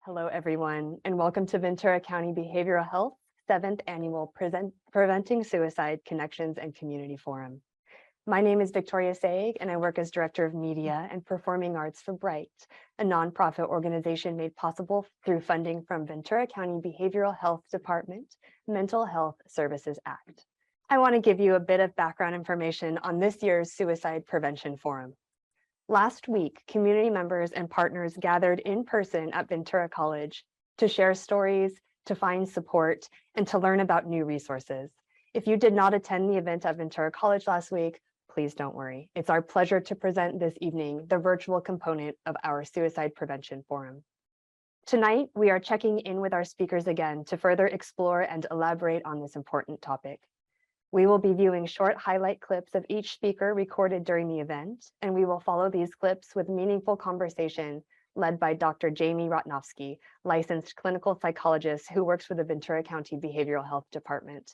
Hello, everyone, and welcome to Ventura County Behavioral Health 7th Annual Preventing Suicide Connections and Community Forum. My name is Victoria Saig, and I work as Director of Media and Performing Arts for BRIGHT, a nonprofit organization made possible through funding from Ventura County Behavioral Health Department Mental Health Services Act. I want to give you a bit of background information on this year's Suicide Prevention Forum. Last week, community members and partners gathered in person at Ventura College to share stories, to find support, and to learn about new resources. If you did not attend the event at Ventura College last week, please don't worry. It's our pleasure to present this evening the virtual component of our Suicide Prevention Forum. Tonight, we are checking in with our speakers again to further explore and elaborate on this important topic. We will be viewing short highlight clips of each speaker recorded during the event, and we will follow these clips with meaningful conversation led by Dr. Jamie Rotnofsky, licensed clinical psychologist who works for the Ventura County Behavioral Health Department.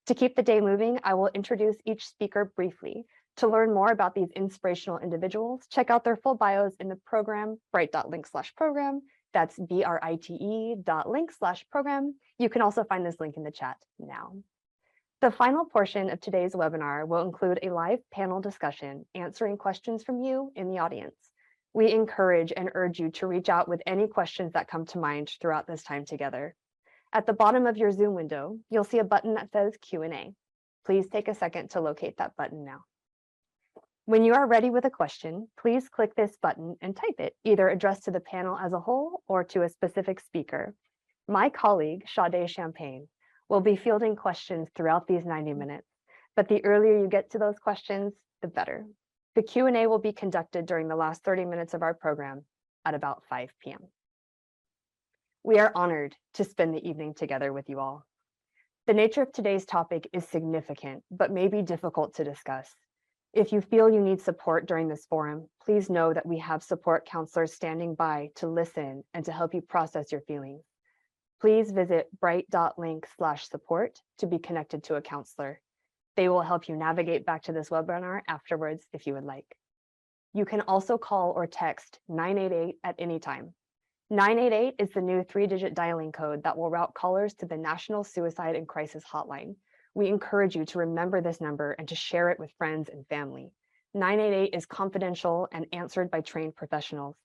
To keep the day moving, I will introduce each speaker briefly. To learn more about these inspirational individuals, check out their full bios in the program, bright.link/program. That's brite.link/program. You can also find this link in the chat now. The final portion of today's webinar will include a live panel discussion answering questions from you in the audience. We encourage and urge you to reach out with any questions that come to mind throughout this time together. At the bottom of your Zoom window, you'll see a button that says Q&A. Please take a second to locate that button now. When you are ready with a question, please click this button and type it, either addressed to the panel as a whole or to a specific speaker. My colleague, Sade Champagne, will be fielding questions throughout these 90 minutes, but the earlier you get to those questions, the better. The Q&A will be conducted during the last 30 minutes of our program at about 5 p.m. We are honored to spend the evening together with you all. The nature of today's topic is significant, but may be difficult to discuss. If you feel you need support during this forum, please know that we have support counselors standing by to listen and to help you process your feelings. Please visit brite.link/support to be connected to a counselor. They will help you navigate back to this webinar afterwards if you would like. You can also call or text 988 at any time. 988 is the new 3-digit dialing code that will route callers to the National Suicide and Crisis Hotline. We encourage you to remember this number and to share it with friends and family. 988 is confidential and answered by trained professionals.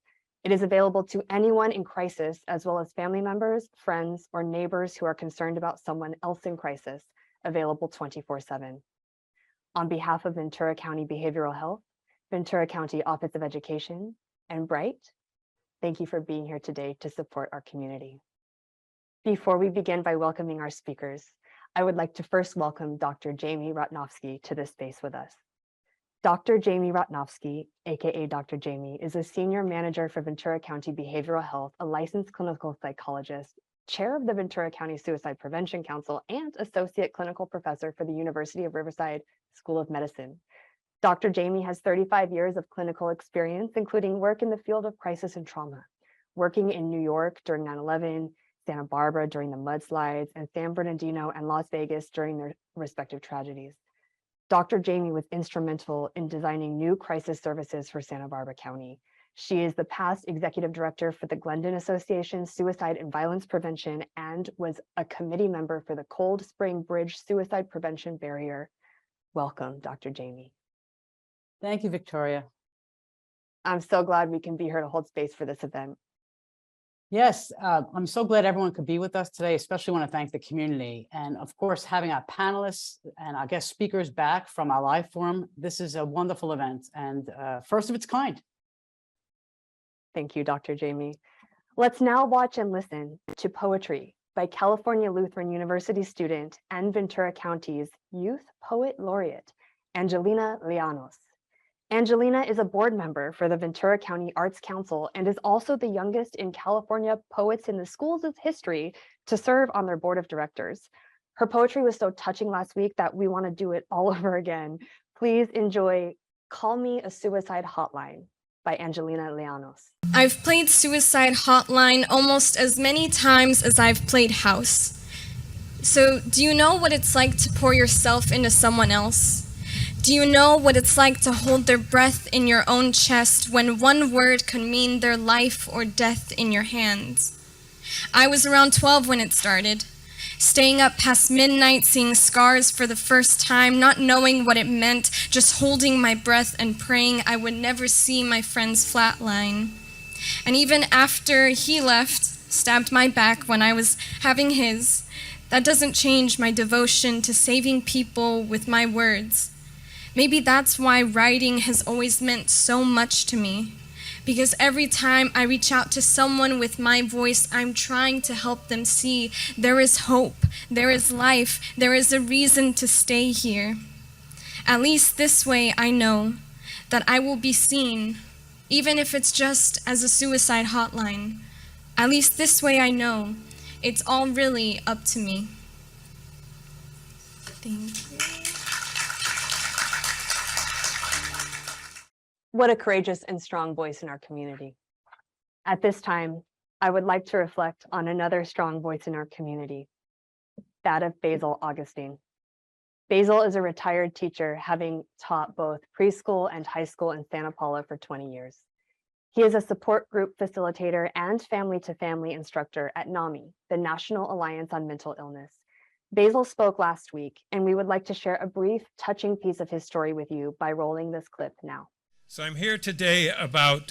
It is available to anyone in crisis, as well as family members, friends, or neighbors who are concerned about someone else in crisis, available 24/7. On behalf of Ventura County Behavioral Health, Ventura County Office of Education, and BRIGHT, thank you for being here today to support our community. Before we begin by welcoming our speakers, I would like to first welcome Dr. Jamie Rotnofsky to this space with us. Dr. Jamie Rotnofsky, aka Dr. Jamie, is a senior manager for Ventura County Behavioral Health, a licensed clinical psychologist, chair of the Ventura County Suicide Prevention Council, and associate clinical professor for the University of Riverside School of Medicine. Dr. Jamie has 35 years of clinical experience, including work in the field of crisis and trauma, working in New York during 9/11, Santa Barbara during the mudslides, and San Bernardino and Las Vegas during their respective tragedies. Dr. Jamie was instrumental in designing new crisis services for Santa Barbara County. She is the past executive director for the Glendon Association Suicide and Violence Prevention and was a committee member for the Cold Spring Bridge Suicide Prevention Barrier. Welcome, Dr. Jamie. Thank you, Victoria. I'm so glad we can be here to hold space for this event. Yes, I'm so glad everyone could be with us today, especially want to thank the community. And of course, having our panelists and our guest speakers back from our live forum, this is a wonderful event and first of its kind. Thank you, Dr. Jamie. Let's now watch and listen to Poetry by California Lutheran University student and Ventura County's Youth Poet Laureate, Angelina Llanos. Angelina is a board member for the Ventura County Arts Council and is also the youngest in California poets in the schools of history to serve on their board of directors. Her poetry was so touching last week that we want to do it all over again. Please enjoy Call Me a Suicide Hotline by Angelina Llanos. I've played Suicide Hotline almost as many times as I've played House. So, do you know what it's like to pour yourself into someone else? Do you know what it's like to hold their breath in your own chest when one word could mean their life or death in your hands? I was around 12 when it started, staying up past midnight, seeing scars for the first time, not knowing what it meant, just holding my breath and praying I would never see my friend's flatline. And even after he left, stabbed my back when I was having his, that doesn't change my devotion to saving people with my words. Maybe that's why writing has always meant so much to me. Because every time I reach out to someone with my voice, I'm trying to help them see there is hope, there is life, there is a reason to stay here. At least this way I know that I will be seen, even if it's just as a suicide hotline. At least this way I know it's all really up to me. Thank you. What a courageous and strong voice in our community. At this time, I would like to reflect on another strong voice in our community, that of Basil Augustine. Basil is a retired teacher, having taught both preschool and high school in Santa Paula for 20 years. He is a support group facilitator and family-to-family instructor at NAMI, the National Alliance on Mental Illness. Basil spoke last week, and we would like to share a brief, touching piece of his story with you by rolling this clip now. So I'm here today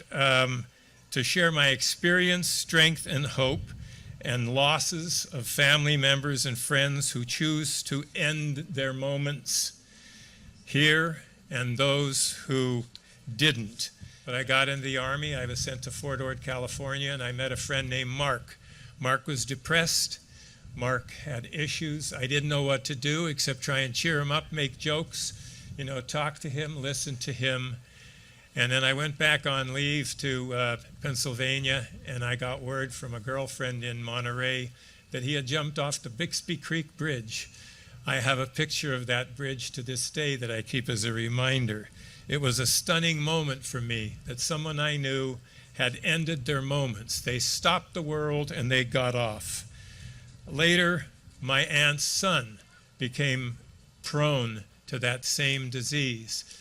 to share my experience, strength, and hope, and losses of family members and friends who choose to end their moments here, and those who didn't. But I got into the Army. I was sent to Fort Ord, California, and I met a friend named Mark. Mark was depressed. Mark had issues. I didn't know what to do except try and cheer him up, make jokes, talk to him, listen to him. And then I went back on leave to Pennsylvania, and I got word from a girlfriend in Monterey that he had jumped off the Bixby Creek Bridge. I have a picture of that bridge to this day that I keep as a reminder. It was a stunning moment for me that someone I knew had ended their moments. They stopped the world and they got off. Later, my aunt's son became prone to that same disease.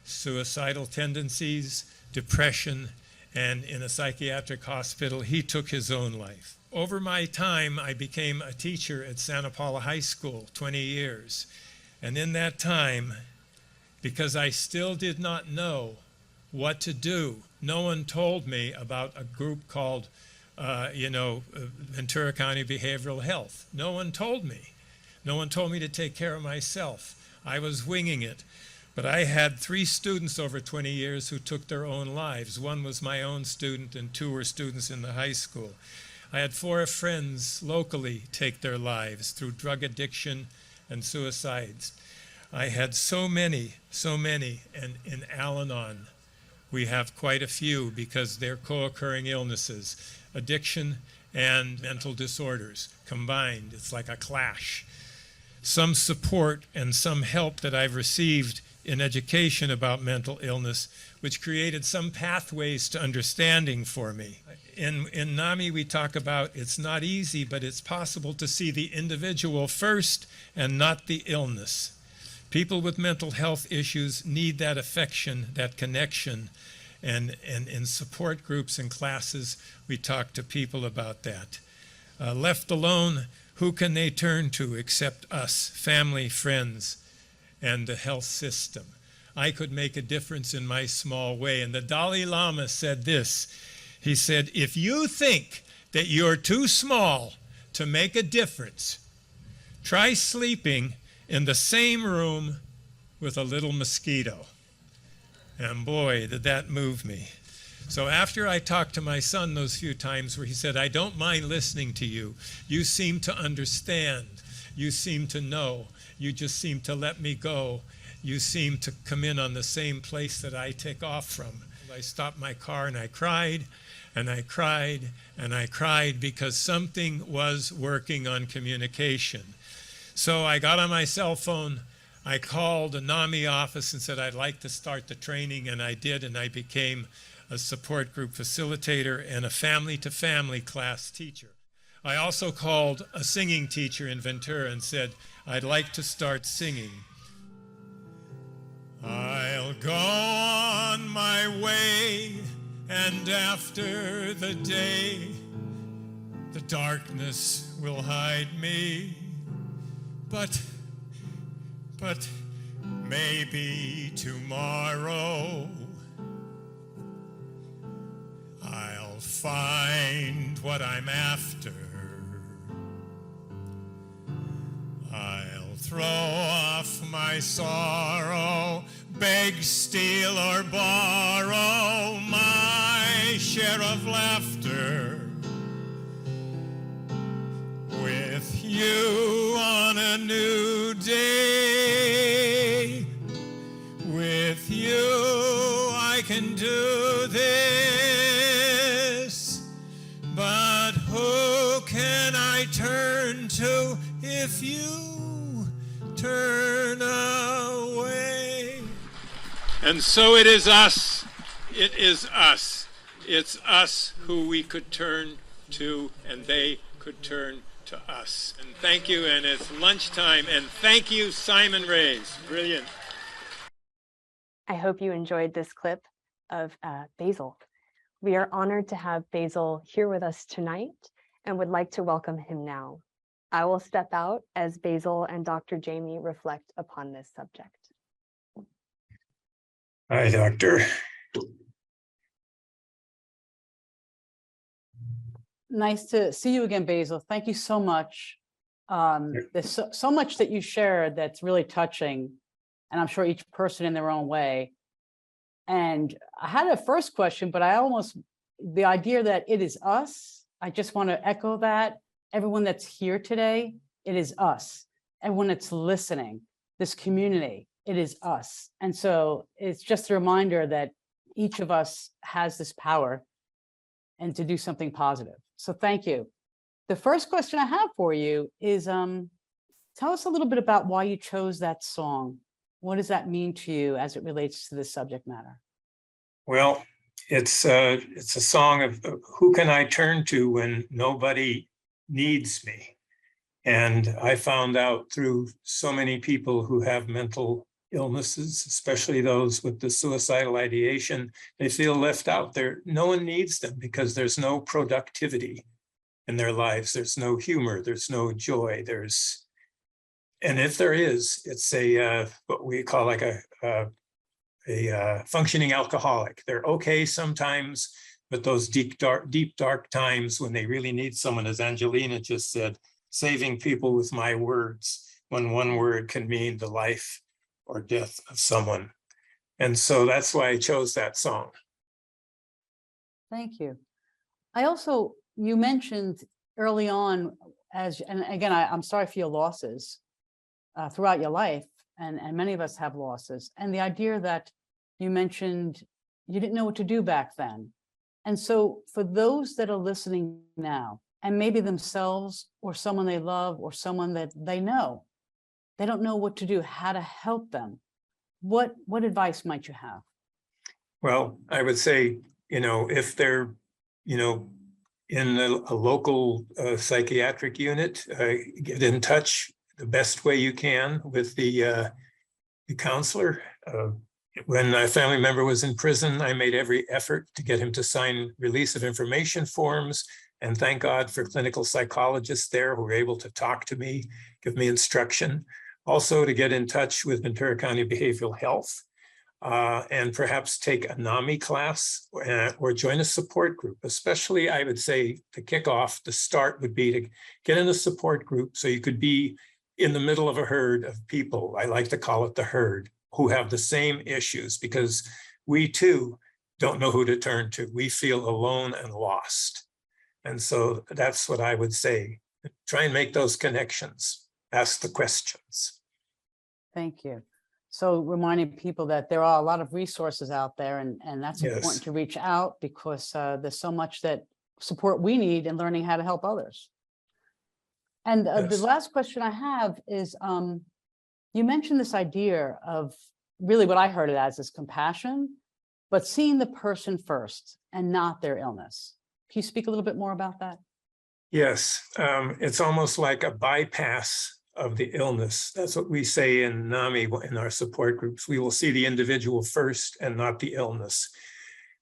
Suicidal tendencies, depression, and in a psychiatric hospital, he took his own life. Over my time, I became a teacher at Santa Paula High School, 20 years. And in that time, because I still did not know what to do, no one told me about a group called, Ventura County Behavioral Health. No one told me. No one told me to take care of myself. I was winging it. But I had 3 students over 20 years who took their own lives. 1 was my own student, and 2 were students in the high school. I had 4 friends locally take their lives through drug addiction and suicides. I had so many, and in Al-Anon, we have quite a few because they're co-occurring illnesses, addiction and mental disorders combined. It's like a clash. Some support and some help that I've received in education about mental illness, which created some pathways to understanding for me. In NAMI, we talk about it's not easy, but it's possible to see the individual first and not the illness. People with mental health issues need that affection, that connection, and in support groups and classes, we talk to people about that. Left alone, who can they turn to except us, family, friends, and the health system? I could make a difference in my small way. And the Dalai Lama said this. He said, if you think that you're too small to make a difference, try sleeping in the same room with a little mosquito. And boy, did that move me. So after I talked to my son those few times where he said, I don't mind listening to you. You seem to understand. You seem to know. You just seem to let me go. You seem to come in on the same place that I take off from. I stopped my car and I cried, and I cried, and I cried because something was working on communication. So I got on my cell phone, I called the NAMI office and said I'd like to start the training, and I did, and I became a support group facilitator and a family-to-family class teacher. I also called a singing teacher in Ventura and said, I'd like to start singing. I'll go on my way, and after the day, the darkness will hide me, but maybe tomorrow I'll find what I'm after. I'll throw off my sorrow, beg, steal, or borrow my share of laughter. With you on a new day, with you I can do this, but who can I turn to if you turn away? And so it is us. It is us. It's us who we could turn to, and they could turn to us. And thank you, and it's lunchtime, and thank you, Simon Rays. Brilliant. I hope you enjoyed this clip of Basil. We are honored to have Basil here with us tonight and would like to welcome him now. I will step out as Basil and Dr. Jamie reflect upon this subject. Hi, Doctor. Nice to see you again, Basil. Thank you so much. There's so much that you shared that's really touching, and I'm sure each person in their own way. And I had a first question, but the idea that it is us, I just want to echo that. Everyone that's here today, it is us. Everyone that's listening, this community, it is us. And so it's just a reminder that each of us has this power and to do something positive. So thank you. The first question I have for you is, tell us a little bit about why you chose that song. What does that mean to you as it relates to this subject matter? Well, it's a song of who can I turn to when nobody needs me? And I found out through so many people who have mental illnesses, especially those with the suicidal ideation, they feel left out there. No one needs them because there's no productivity in their lives. There's no humor, there's no joy. And if there is, it's what we call like a functioning alcoholic. They're okay sometimes, but those deep, dark times when they really need someone, as Angelina just said, saving people with my words, when one word can mean the life or death of someone. And so that's why I chose that song. Thank you. You mentioned early on, and again, I'm sorry for your losses throughout your life, and many of us have losses. And the idea that you mentioned you didn't know what to do back then. And so for those that are listening now, and maybe themselves or someone they love or someone that they know, they don't know what to do, how to help them. What advice might you have? Well, I would say, if they're, in a local psychiatric unit, get in touch the best way you can with the counselor. When a family member was in prison, I made every effort to get him to sign release of information forms. And thank God for clinical psychologists there who were able to talk to me, give me instruction. Also to get in touch with Ventura County Behavioral Health and perhaps take a NAMI class or join a support group. Especially, I would say, to kick off, the start would be to get in a support group so you could be in the middle of a herd of people. I like to call it the herd, who have the same issues, because we too don't know who to turn to. We feel alone and lost. And so that's what I would say. Try and make those connections. Ask the questions. Thank you. So reminding people that there are a lot of resources out there, and that's Yes. important to reach out, because there's so much that support we need in learning how to help others. And the Yes. last question I have is, you mentioned this idea of really what I heard it as is compassion, but seeing the person first and not their illness. Can you speak a little bit more about that? Yes, it's almost like a bypass of the illness. That's what we say in NAMI in our support groups. We will see the individual first and not the illness.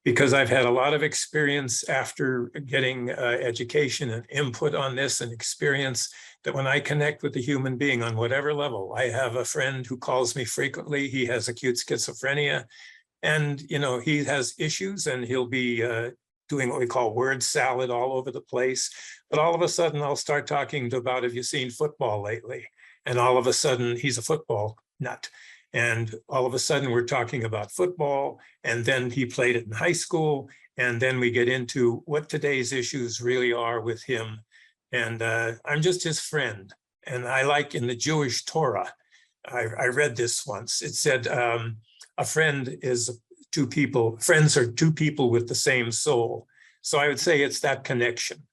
because I've had a lot of experience after getting education and input on this and experience that when I connect with a human being on whatever level, I have a friend who calls me frequently. He has acute schizophrenia, and he has issues, and he'll be doing what we call word salad all over the place. But all of a sudden, I'll start talking about, have you seen football lately? And all of a sudden, he's a football nut. And all of a sudden, we're talking about football. And then he played it in high school. And then we get into what today's issues really are with him. And I'm just his friend. And I like in the Jewish Torah, I read this once. It said, a friend is two people, friends are two people with the same soul. So I would say it's that connection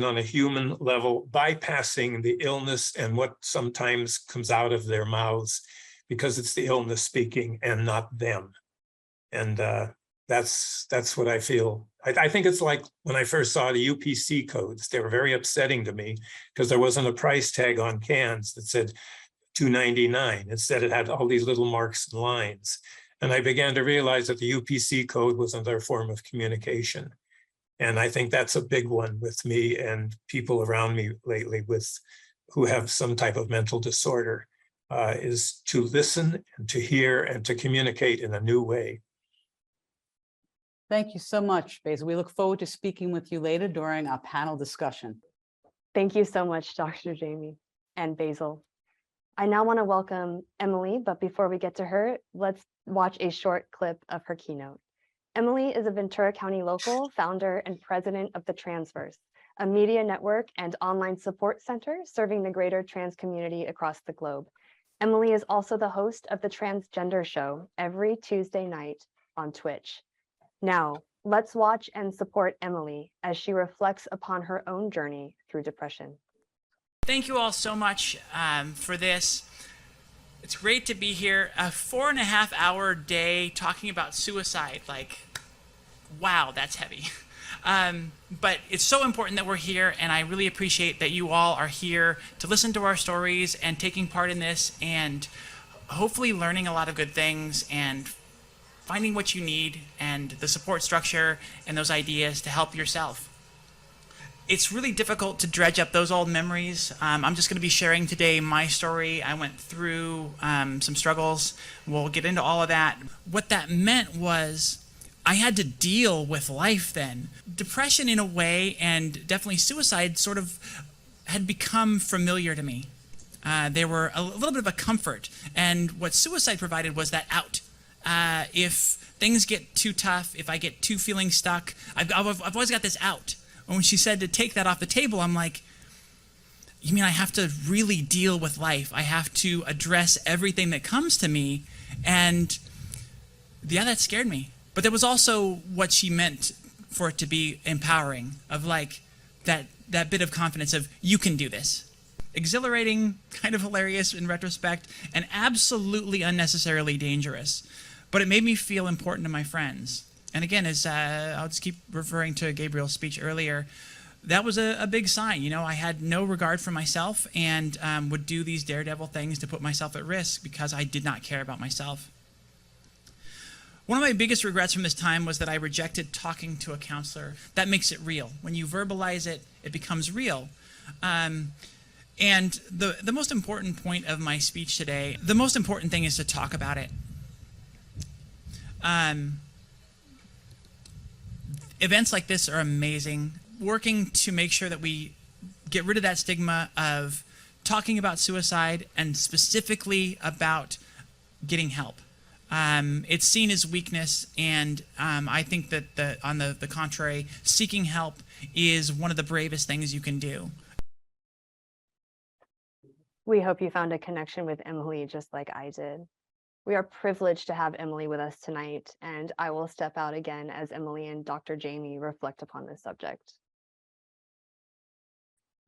on a human level, bypassing the illness and what sometimes comes out of their mouths, because it's the illness speaking and not them. And that's what I feel. I think it's like when I first saw the UPC codes, they were very upsetting to me because there wasn't a price tag on cans that said $2.99. Instead, it had all these little marks and lines. And I began to realize that the UPC code was another form of communication. And I think that's a big one with me and people around me lately who have some type of mental disorder, is to listen and to hear and to communicate in a new way. Thank you so much, Basil. We look forward to speaking with you later during our panel discussion. Thank you so much, Dr. Jamie and Basil. I now want to welcome Emily, but before we get to her, let's watch a short clip of her keynote. Emily is a Ventura County local, founder and president of The Transverse, a media network and online support center serving the greater trans community across the globe. Emily is also the host of The Transgender Show every Tuesday night on Twitch. Now, let's watch and support Emily as she reflects upon her own journey through depression. Thank you all so much for this. It's great to be here. A 4.5-hour day talking about suicide. Like, wow, that's heavy. But it's so important that we're here, and I really appreciate that you all are here to listen to our stories and taking part in this, and hopefully learning a lot of good things and finding what you need and the support structure and those ideas to help yourself. It's really difficult to dredge up those old memories. I'm just going to be sharing today my story. I went through some struggles. We'll get into all of that. What that meant was I had to deal with life then. Depression in a way, and definitely suicide, sort of had become familiar to me. They were a little bit of a comfort. And what suicide provided was that out. If things get too tough, if I get too feeling stuck, I've always got this out. And when she said to take that off the table, I'm like, you mean I have to really deal with life? I have to address everything that comes to me? And yeah, that scared me. But there was also what she meant for it to be empowering, of like that bit of confidence of, you can do this. Exhilarating, kind of hilarious in retrospect, and absolutely unnecessarily dangerous. But it made me feel important to my friends. And again, as I'll just keep referring to Gabriel's speech earlier, that was a big sign. You know, I had no regard for myself and would do these daredevil things to put myself at risk because I did not care about myself. One of my biggest regrets from this time was that I rejected talking to a counselor. That makes it real. When you verbalize it, it becomes real. And the most important point of my speech today, the most important thing is to talk about it. Events like this are amazing. Working to make sure that we get rid of that stigma of talking about suicide and specifically about getting help. It's seen as weakness, and I think that on the contrary, seeking help is one of the bravest things you can do. We hope you found a connection with Emily just like I did. We are privileged to have Emily with us tonight, and I will step out again as Emily and Dr. Jamie reflect upon this subject.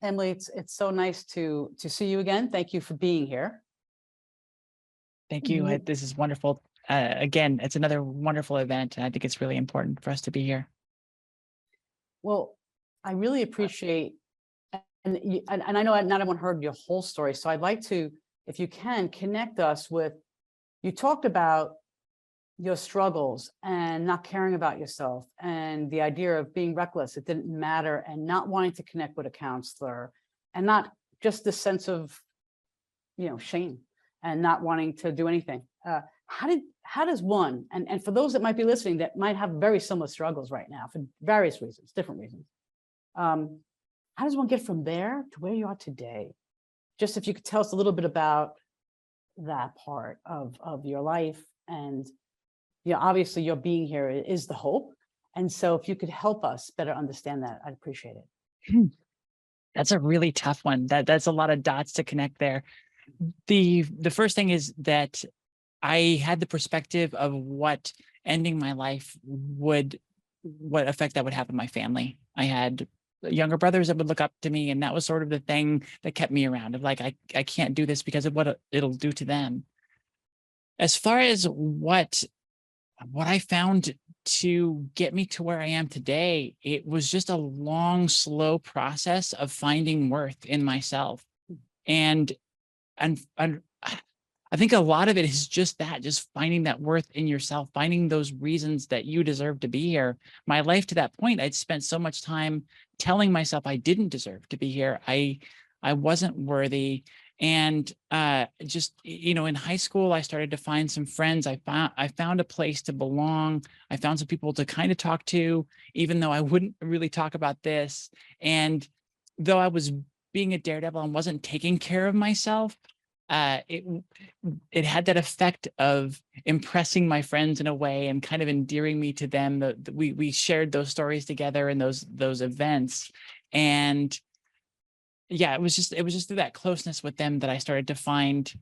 Emily, it's so nice to see you again. Thank you for being here. Thank you. This is wonderful. Again, it's another wonderful event, and I think it's really important for us to be here. Well, I really appreciate, and I know not everyone heard your whole story, so I'd like to, if you can, connect us with, you talked about your struggles and not caring about yourself and the idea of being reckless, it didn't matter, and not wanting to connect with a counselor, and not just the sense of, shame and not wanting to do anything. How does one, and for those that might be listening that might have very similar struggles right now for various reasons, different reasons, how does one get from there to where you are today? Just if you could tell us a little bit about that part of your life. And obviously your being here is the hope. And so if you could help us better understand that, I'd appreciate it. That's a really tough one. That's a lot of dots to connect there. The first thing is that I had the perspective of what ending my life what effect that would have on my family. I had younger brothers that would look up to me, and that was sort of the thing that kept me around, of like, I can't do this because of what it'll do to them. As far as what I found to get me to where I am today, it was just a long, slow process of finding worth in myself. And I think a lot of it is just that, just finding that worth in yourself, finding those reasons that you deserve to be here. My life to that point, I'd spent so much time telling myself I didn't deserve to be here. I wasn't worthy. And just, in high school, I started to find some friends. I found a place to belong. I found some people to kind of talk to, even though I wouldn't really talk about this. And though I was being a daredevil and wasn't taking care of myself, it had that effect of impressing my friends in a way and kind of endearing me to them. We shared those stories together in those events. And yeah, it was just through that closeness with them that I started to find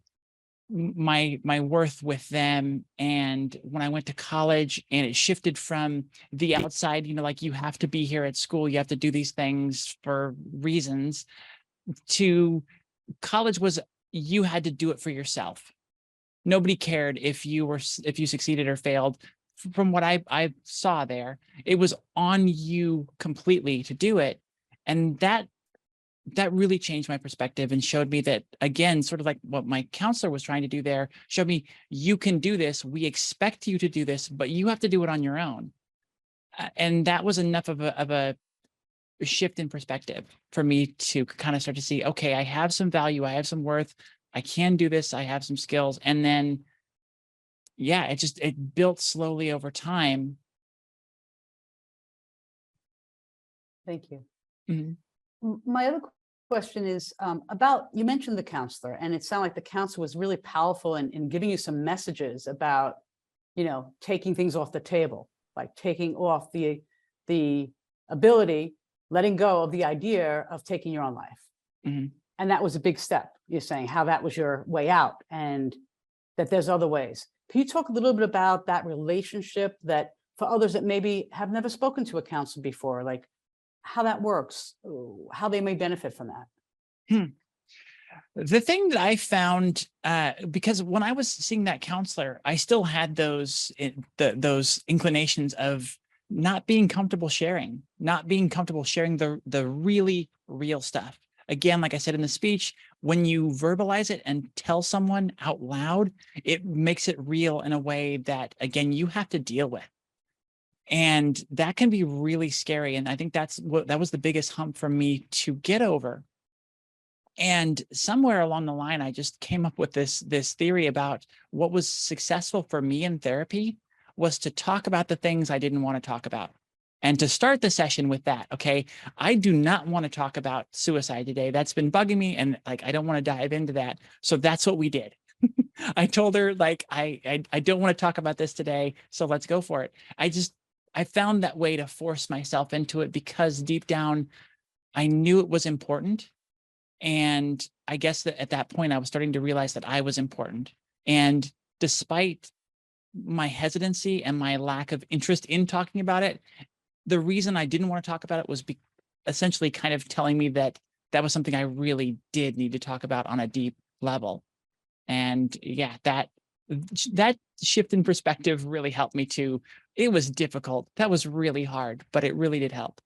my worth with them. And when I went to college, and it shifted from the outside, like, you have to be here at school, you have to do these things for reasons, to college was, you had to do it for yourself. Nobody cared if you succeeded or failed. From what I saw there, it was on you completely to do it. And that really changed my perspective and showed me that, again, sort of like what my counselor was trying to do there, showed me, you can do this. We expect you to do this, but you have to do it on your own. And that was enough of a shift in perspective for me to kind of start to see, okay, I have some value, I have some worth, I can do this, I have some skills. And then, yeah, it built slowly over time. Thank you. Mm-hmm. My other question is about, you mentioned the counselor, and it sounded like the counselor was really powerful in giving you some messages about, taking things off the table, like taking off the ability, letting go of the idea of taking your own life. Mm-hmm. And that was a big step. You're saying how that was your way out, and that there's other ways. Can you talk a little bit about that relationship, that for others that maybe have never spoken to a counselor before, like how that works, how they may benefit from that? The thing that I found, because when I was seeing that counselor, I still had those inclinations of not being comfortable sharing the really real stuff. Again, like I said in the speech, when you verbalize it and tell someone out loud, it makes it real in a way that, again, you have to deal with. And that can be really scary. And I think that was the biggest hump for me to get over. And somewhere along the line, I just came up with this theory about what was successful for me in therapy was to talk about the things I didn't want to talk about. And to start the session with that, okay, I do not want to talk about suicide today. That's been bugging me, and I don't want to dive into that. So that's what we did. I told her, I don't want to talk about this today, so let's go for it. I found that way to force myself into it because deep down, I knew it was important. And I guess that at that point, I was starting to realize that I was important. And despite my hesitancy and my lack of interest in talking about it, the reason I didn't want to talk about it was essentially kind of telling me that was something I really did need to talk about on a deep level. And yeah, that shift in perspective really helped me too. It was difficult. That was really hard, but it really did help.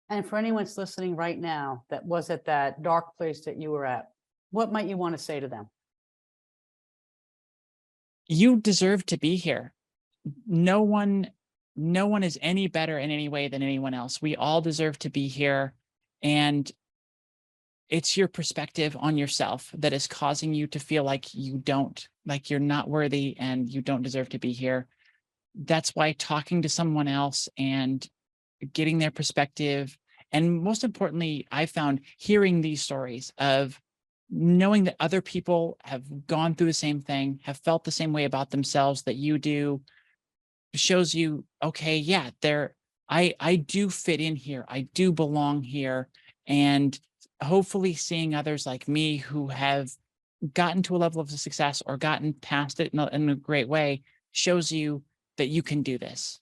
And for anyone that's listening right now that was at that dark place that you were at, what might you want to say to them? you deserve to be here. No one is any better in any way than anyone else. We all deserve to be here. And it's your perspective on yourself that is causing you to feel like like you're not worthy and you don't deserve to be here. That's why talking to someone else and getting their perspective, and most importantly, I found hearing these stories of knowing that other people have gone through the same thing, have felt the same way about themselves that you do, shows you, okay, yeah, I do fit in here. I do belong here. And hopefully seeing others like me who have gotten to a level of success or gotten past it in a great way shows you that you can do this.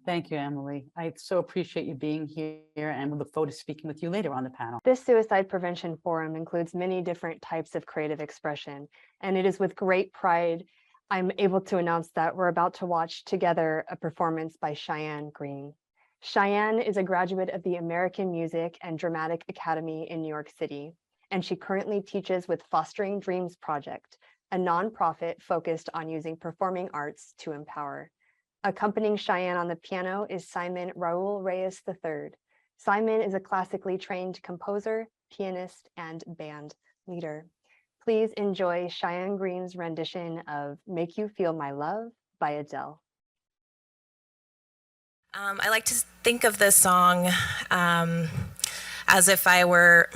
Thank you, Emily. I so appreciate you being here, and we look forward to speaking with you later on the panel. This Suicide Prevention Forum includes many different types of creative expression, and it is with great pride I'm able to announce that we're about to watch together a performance by Cheyenne Green. Cheyenne is a graduate of the American Music and Dramatic Academy in New York City, and she currently teaches with Fostering Dreams Project, a nonprofit focused on using performing arts to empower. Accompanying Cheyenne on the piano is Simon Raul Reyes III. Simon is a classically trained composer, pianist, and band leader. Please enjoy Cheyenne Green's rendition of Make You Feel My Love by Adele. I like to think of this song as if I were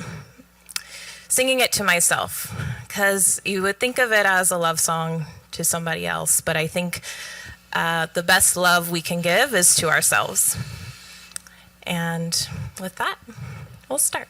singing it to myself, because you would think of it as a love song to somebody else, but I think the best love we can give is to ourselves. And with that, we'll start.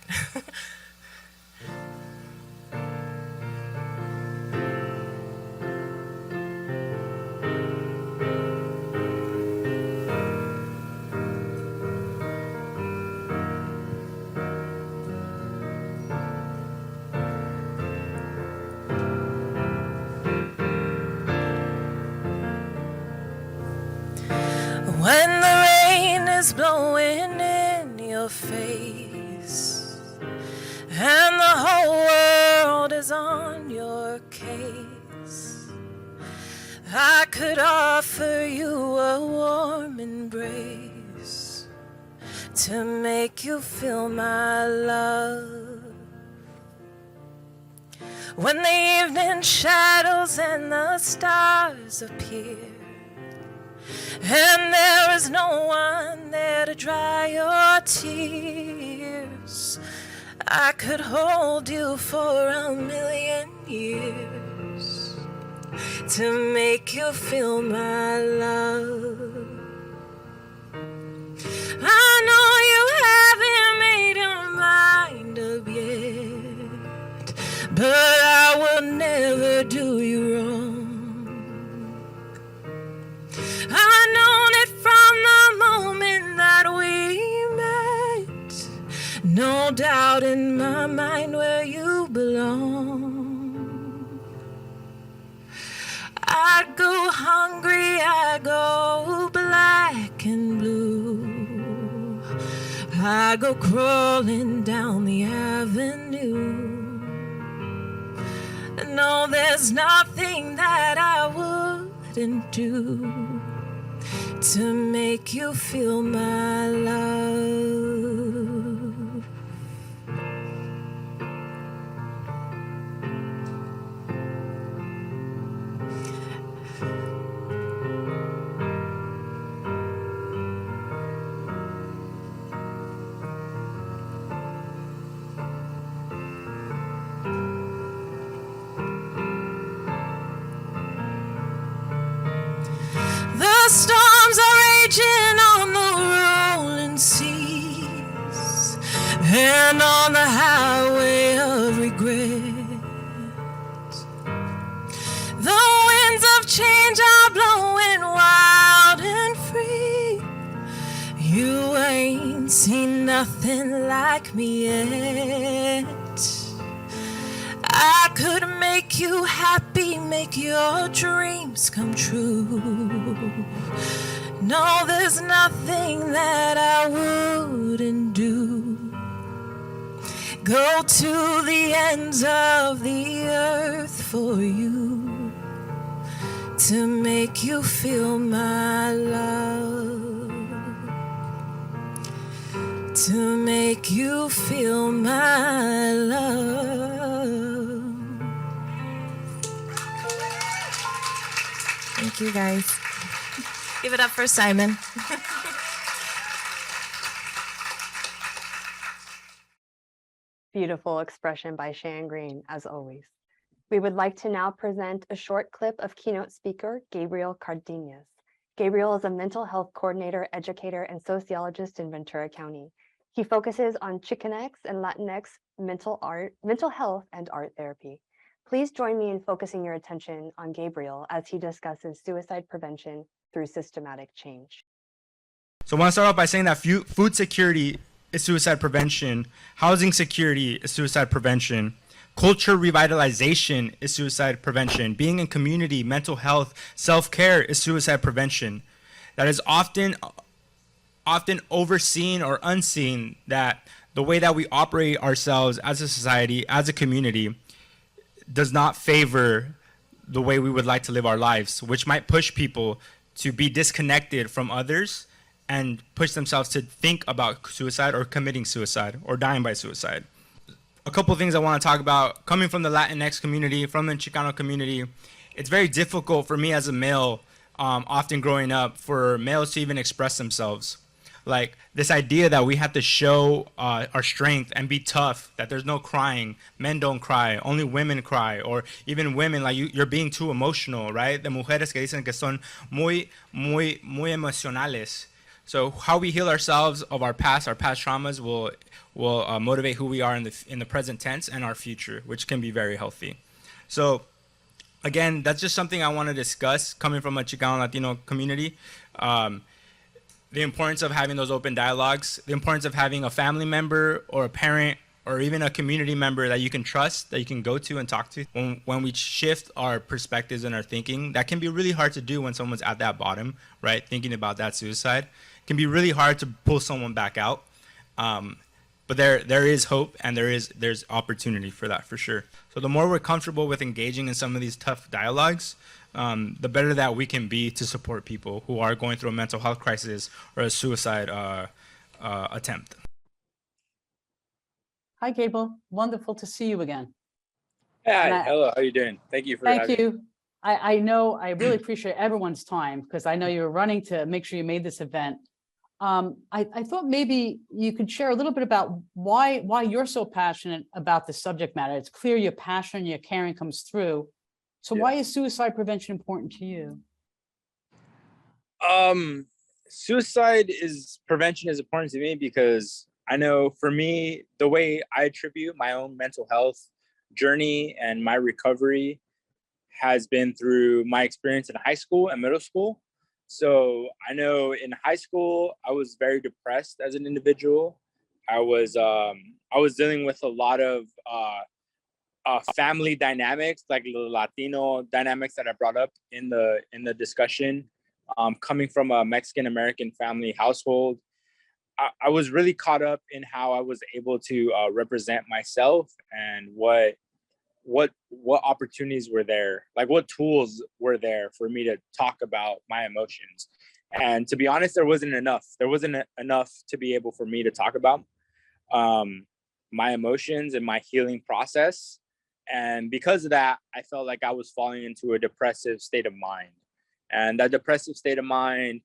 When the rain is blowing in your face and the whole world is on your case, I could offer you a warm embrace to make you feel my love. When the evening shadows and the stars appear, and there is no one there to dry your tears, I could hold you for 1,000,000 years to make you feel my love. I know you haven't made your mind up yet, but I will never do you wrong. I know that from the moment that we met, no doubt in my mind where you belong. I go hungry, I go black and blue, I go crawling down the avenue. No, there's nothing that I wouldn't do to make you feel my love. The storms are raging on the rolling seas and on the highway of regret. The winds of change are blowing wild and free. You ain't seen nothing like me yet. I could make you happy, make your dreams come true. No, there's nothing that I wouldn't do. Go to the ends of the earth for you. to make you feel my love, to make you feel my love. Thank you, guys. Give it up for Simon. Beautiful expression by Shan Green, as always. We would like to now present a short clip of keynote speaker Gabriel Cardenas. Gabriel is a mental health coordinator, educator, and sociologist in Ventura County. He focuses on Chicanx and Latinx mental health and art therapy. Please join me in focusing your attention on Gabriel as he discusses suicide prevention through systematic change. So I want to start off by saying that food security is suicide prevention, housing security is suicide prevention, culture revitalization is suicide prevention, being in community, mental health, self-care is suicide prevention. That is often overseen or unseen, that the way that we operate ourselves as a society, as a community, does not favor the way we would like to live our lives, which might push people to be disconnected from others and push themselves to think about suicide or committing suicide or dying by suicide. A couple of things I want to talk about. Coming from the Latinx community, from the Chicano community, it's very difficult for me as a male, often growing up, for males to even express themselves. Like this idea that we have to show our strength and be tough, that there's no crying, men don't cry, only women cry, or even women, like you're being too emotional, right? The mujeres que dicen que son muy emocionales. So how we heal ourselves of our past traumas will motivate who we are in the present tense and our future, which can be very healthy. So again, that's just something I want to discuss coming from a Chicano Latino community. The importance of having those open dialogues, the importance of having a family member or a parent or even a community member that you can trust, that you can go to and talk to. When we shift our perspectives and our thinking, that can be really hard to do when someone's at that bottom, right? Thinking about that suicide. It can be really hard to pull someone back out. But there is hope and there's opportunity for that, for sure. So the more we're comfortable with engaging in some of these tough dialogues, the better that we can be to support people who are going through a mental health crisis or a suicide attempt. Hi, Gabriel. Wonderful to see you again. Hi, hello, how are you doing? Thank you for having me. Thank you. I know I really appreciate everyone's time because I know you were running to make sure you made this event. I thought maybe you could share a little bit about why you're so passionate about the subject matter. It's clear your passion, your caring comes through. So Yeah. why is suicide prevention important to you? Suicide prevention is important to me because I know for me, the way I attribute my own mental health journey and my recovery has been through my experience in high school and middle school. So I know in high school, I was very depressed as an individual. I was dealing with a lot of family dynamics, like the Latino dynamics that I brought up in the discussion. Coming from a Mexican American family household, I was really caught up in how I was able to represent myself and what opportunities were there, like what tools were there for me to talk about my emotions. And to be honest, there wasn't enough to be able for me to talk about my emotions and my healing process. And because of that, I felt like I was falling into a depressive state of mind. And that depressive state of mind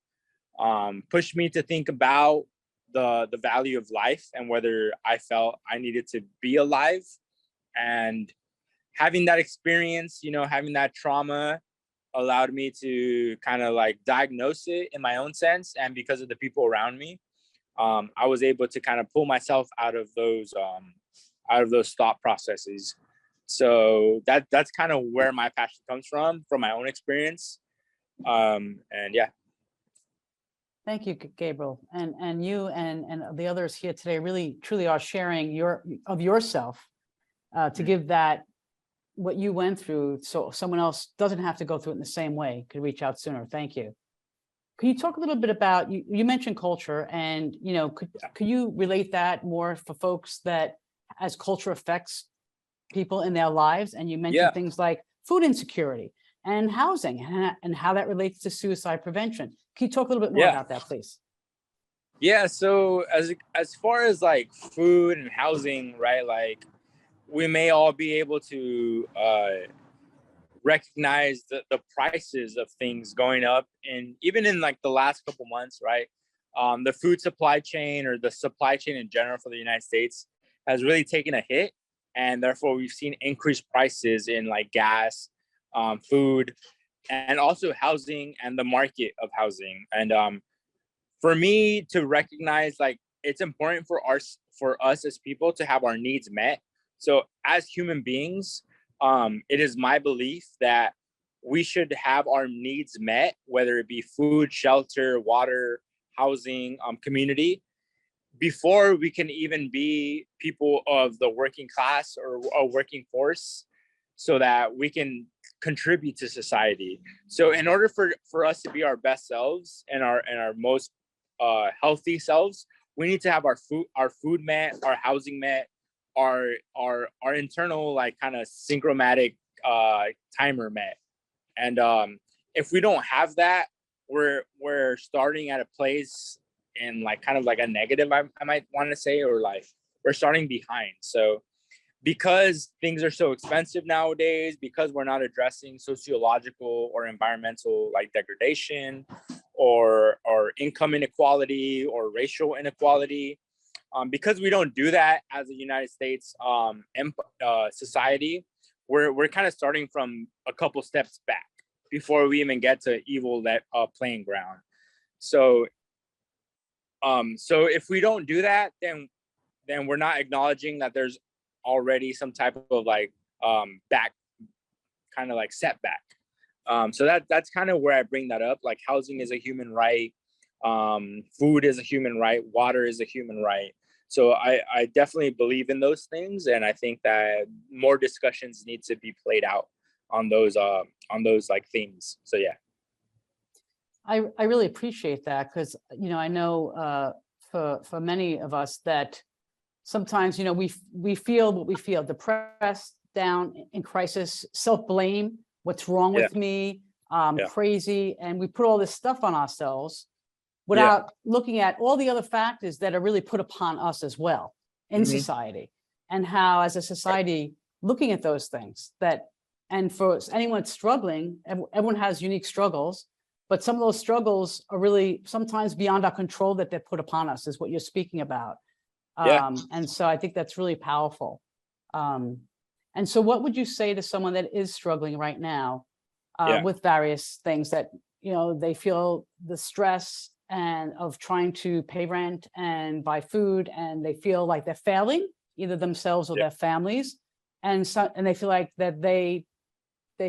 pushed me to think about the value of life and whether I felt I needed to be alive. And having that experience, having that trauma allowed me to kind of like diagnose it in my own sense. And because of the people around me, I was able to kind of pull myself out of those thought processes. So that's kind of where my passion comes from my own experience. And yeah. Thank you, Gabriel. And you and the others here today really, truly are sharing yourself to give that what you went through so someone else doesn't have to go through it in the same way, could reach out sooner. Thank you. Can you talk a little bit about, you mentioned culture and, could you relate that more for folks that as culture affects people in their lives? And you mentioned things like food insecurity. and housing and how that relates to suicide prevention. Can you talk a little bit more Yeah. about that, please? Yeah, so as far as like food and housing, right? Like we may all be able to recognize the prices of things going up, and even in like the last couple months, right? The food supply chain, or the supply chain in general for the United States, has really taken a hit, and therefore we've seen increased prices in like gas, food, and also housing and the market of housing. And for me to recognize, like, it's important for us as people to have our needs met. So as human beings, it is my belief that we should have our needs met, whether it be food, shelter, water, housing, community, before we can even be people of the working class or a working force, so that we can contribute to society. So in order for us to be our best selves and our most healthy selves, we need to have our food met, our housing met, our internal like kind of synchromatic timer met. And if we don't have that, we're starting at a place in like kind of like a negative, I might want to say, or like we're starting behind. So because things are so expensive nowadays, because we're not addressing sociological or environmental like degradation, or income inequality, or racial inequality, because we don't do that as a United States society, we're kind of starting from a couple steps back before we even get to evil playing ground. So if we don't do that, then we're not acknowledging that there's already some type of like back kind of like setback. So that's kind of where I bring that up. Like housing is a human right, food is a human right, water is a human right. So I definitely believe in those things, and I think that more discussions need to be played out on those like themes. So yeah. I really appreciate that, because I know for many of us that sometimes we feel what we feel: depressed, down, in crisis, self-blame. What's wrong with me? Crazy, and we put all this stuff on ourselves without looking at all the other factors that are really put upon us as well in society, and how as a society looking at those things and for anyone struggling, everyone has unique struggles, but some of those struggles are really sometimes beyond our control, that they're put upon us, is what you're speaking about. And so I think that's really powerful. And so what would you say to someone that is struggling right now with various things, that, they feel the stress and of trying to pay rent and buy food, and they feel like they're failing either themselves or their families, and they feel like that they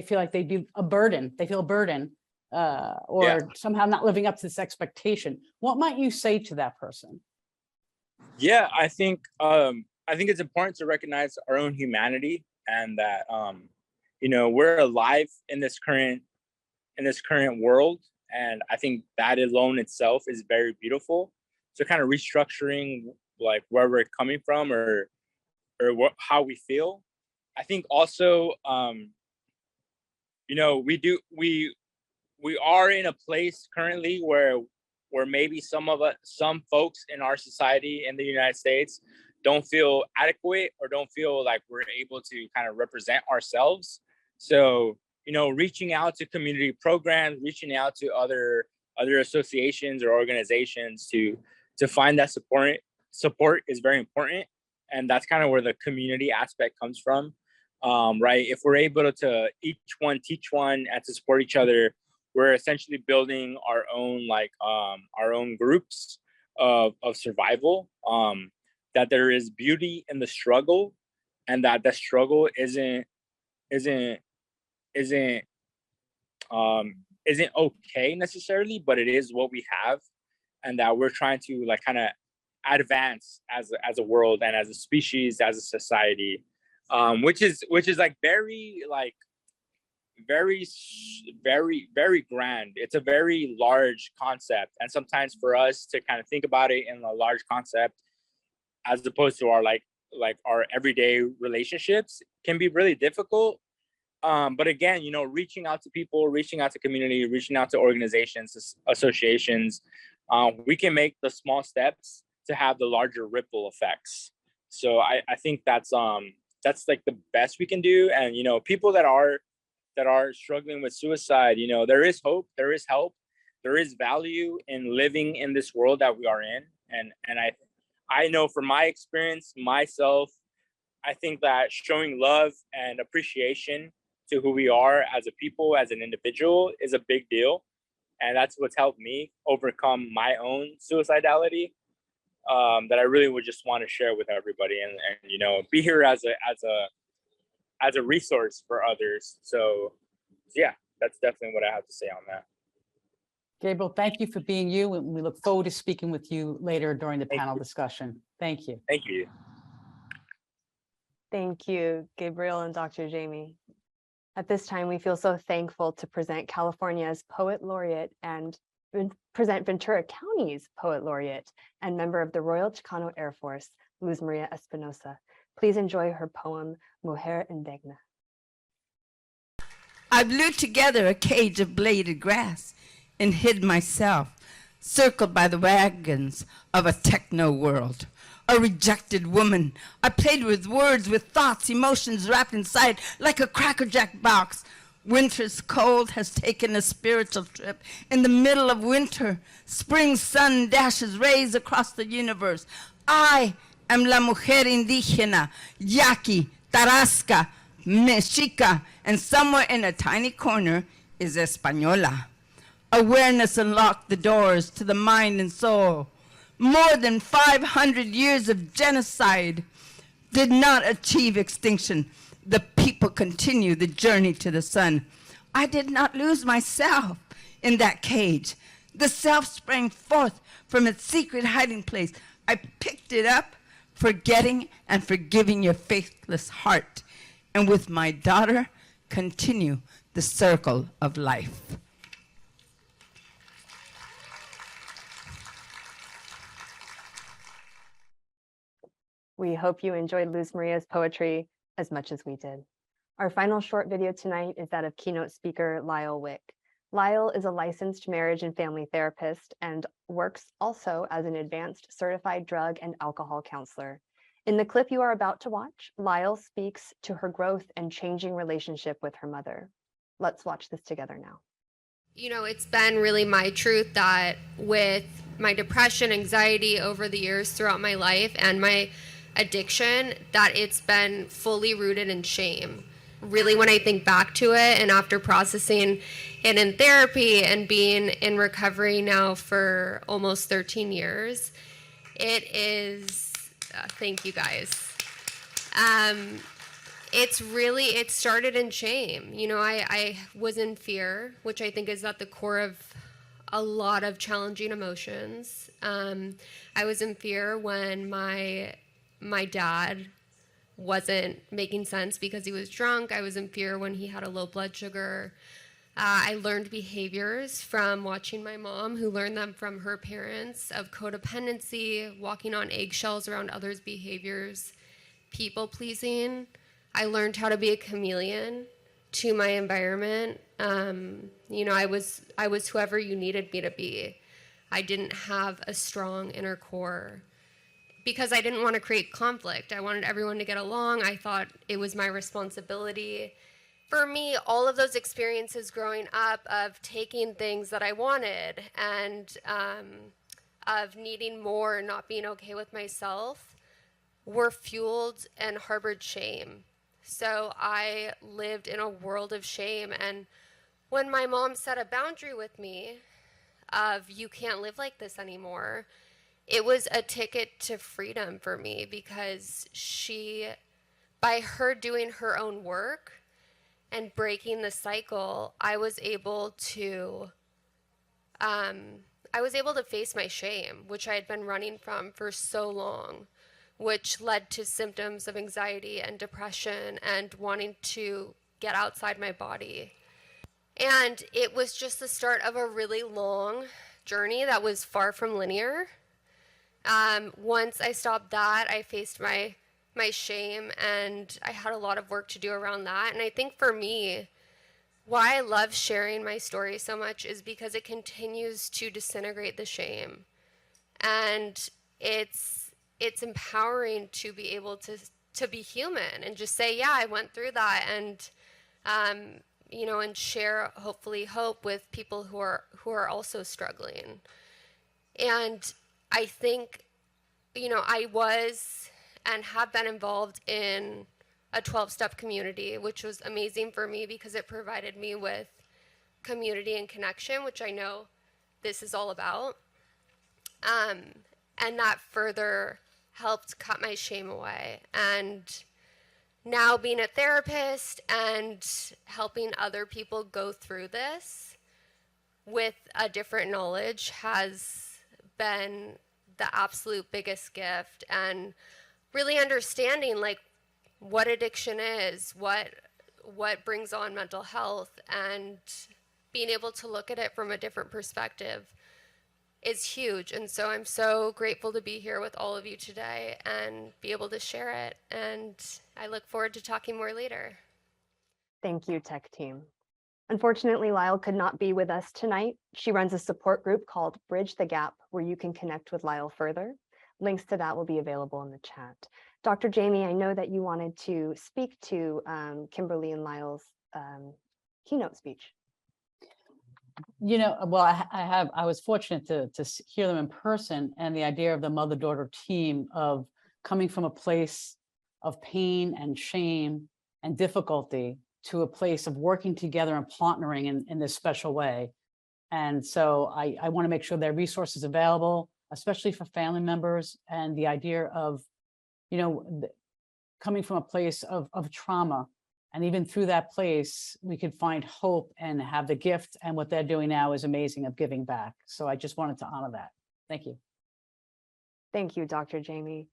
feel like they'd be a burden. They feel a burden or somehow not living up to this expectation. What might you say to that person? Yeah, I think it's important to recognize our own humanity, and that we're alive in this current world, and I think that alone itself is very beautiful. So kind of restructuring like where we're coming from, or how we feel. I think also we are in a place currently where maybe some folks in our society in the United States don't feel adequate, or don't feel like we're able to kind of represent ourselves. So, reaching out to community programs, reaching out to other associations or organizations to find that support is very important. And that's kind of where the community aspect comes from, right? If we're able to each one teach one and to support each other, we're essentially building our own groups of survival, that there is beauty in the struggle, and that the struggle isn't okay necessarily, but it is what we have, and that we're trying to like kind of advance as a world and as a species, as a society, which is like very very, very, very grand. It's a very large concept, and sometimes for us to kind of think about it in a large concept, as opposed to our like our everyday relationships, can be really difficult. But again, you know, reaching out to people, reaching out to community, reaching out to organizations, associations, we can make the small steps to have the larger ripple effects. So I think that's like the best we can do. And, you know, people that are struggling with suicide, you know, there is hope, there is help, there is value in living in this world that we are in. And I know from my experience, myself, I think that showing love and appreciation to who we are as a people, as an individual, is a big deal. And that's what's helped me overcome my own suicidality, that I really would just want to share with everybody, and you know, be here as a resource for others. So yeah, that's definitely what I have to say on that. Gabriel, thank you for being you, and we look forward to speaking with you later during the panel discussion. Thank you. Thank you. Thank you, Gabriel and Dr. Jamie. At this time, we feel so thankful to present California's Poet Laureate and present Ventura County's Poet Laureate and member of the Royal Chicano Air Force, Luz Maria Espinosa. Please enjoy her poem, Mujer Indigna. I blew together a cage of bladed grass and hid myself, circled by the wagons of a techno world. A rejected woman. I played with words, with thoughts, emotions wrapped inside like a Cracker Jack box. Winter's cold has taken a spiritual trip. In the middle of winter, spring sun dashes rays across the universe. I am la mujer indígena, Yaqui, Tarasca, Mexica, and somewhere in a tiny corner is Española. Awareness unlocked the doors to the mind and soul. More than 500 years of genocide did not achieve extinction. The people continue the journey to the sun. I did not lose myself in that cage. The self sprang forth from its secret hiding place. I picked it up, forgetting and forgiving your faithless heart, and with my daughter, continue the circle of life. We hope you enjoyed Luz Maria's poetry as much as we did. Our final short video tonight is that of keynote speaker Lyle Wick. Lyle is a licensed marriage and family therapist and works also as an advanced certified drug and alcohol counselor. In the clip you are about to watch, Lyle speaks to her growth and changing relationship with her mother. Let's watch this together now. You know, it's been really my truth that with my depression, anxiety over the years throughout my life and my addiction, that it's been fully rooted in shame. Really, when I think back to it and after processing it in therapy and being in recovery now for almost 13 years, it is, thank you guys. It started in shame. You know, I was in fear, which I think is at the core of a lot of challenging emotions. I was in fear when my dad wasn't making sense because he was drunk. I was in fear when he had a low blood sugar. I learned behaviors from watching my mom, who learned them from her parents, of codependency, walking on eggshells around others' behaviors, people pleasing. I learned how to be a chameleon to my environment. You know, I was whoever you needed me to be. I didn't have a strong inner core because I didn't want to create conflict. I wanted everyone to get along. I thought it was my responsibility. For me, all of those experiences growing up of taking things that I wanted and of needing more and not being okay with myself were fueled and harbored shame. So I lived in a world of shame. And when my mom set a boundary with me of, you can't live like this anymore, it was a ticket to freedom for me, because by her doing her own work and breaking the cycle, I was able to face my shame, which I had been running from for so long, which led to symptoms of anxiety and depression and wanting to get outside my body. And it was just the start of a really long journey that was far from linear. Once I stopped that, I faced my my shame, and I had a lot of work to do around that. And I think for me, why I love sharing my story so much is because it continues to disintegrate the shame. And it's empowering to be able to be human and just say, yeah, I went through that, and you know, and share hopefully hope with people who are also struggling. And I think, you know, I was and have been involved in a 12-step community, which was amazing for me because it provided me with community and connection, which I know this is all about. And that further helped cut my shame away. And now being a therapist and helping other people go through this with a different knowledge has been the absolute biggest gift. And really understanding like what addiction is, what brings on mental health, and being able to look at it from a different perspective is huge. And so I'm so grateful to be here with all of you today and be able to share it. And I look forward to talking more later. Thank you, tech team. Unfortunately, Lyle could not be with us tonight. She runs a support group called Bridge the Gap, where you can connect with Lyle further. Links to that will be available in the chat. Dr. Jamie, I know that you wanted to speak to Kimberly and Lyle's keynote speech. You know, well, I was fortunate to hear them in person, and the idea of the mother-daughter team of coming from a place of pain and shame and difficulty to a place of working together and partnering in this special way. And so I want to make sure there are resources available, especially for family members, and the idea of, you know, coming from a place of trauma. And even through that place, we could find hope and have the gift. And what they're doing now is amazing, of giving back. So I just wanted to honor that. Thank you. Thank you, Dr. Jamie.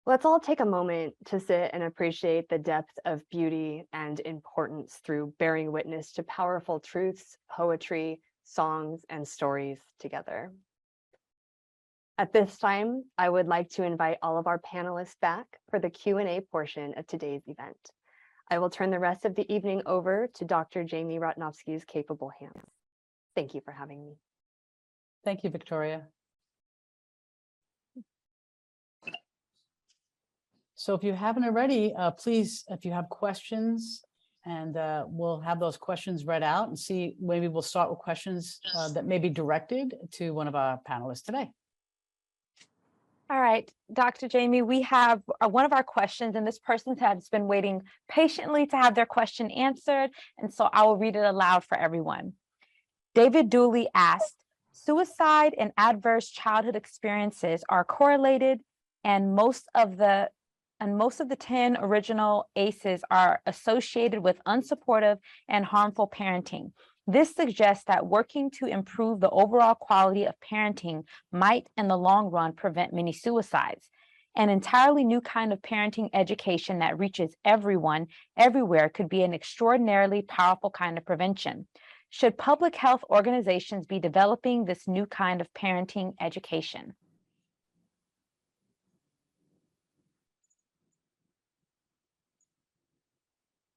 Let's all take a moment to sit and appreciate the depth of beauty and importance through bearing witness to powerful truths, poetry, songs, and stories together. At this time, I would like to invite all of our panelists back for the Q&A portion of today's event. I will turn the rest of the evening over to Dr. Jamie Rotnowski's capable hands. Thank you for having me. Thank you, Victoria. So if you haven't already, please, if you have questions, and we'll have those questions read out and see, maybe we'll start with questions that may be directed to one of our panelists today. All right, Dr. Jamie, we have one of our questions, and this person has been waiting patiently to have their question answered, and so I will read it aloud for everyone. David Dooley asked, suicide and adverse childhood experiences are correlated, and most of the 10 original ACEs are associated with unsupportive and harmful parenting. This suggests that working to improve the overall quality of parenting might, in the long run, prevent many suicides. An entirely new kind of parenting education that reaches everyone, everywhere, could be an extraordinarily powerful kind of prevention. Should public health organizations be developing this new kind of parenting education?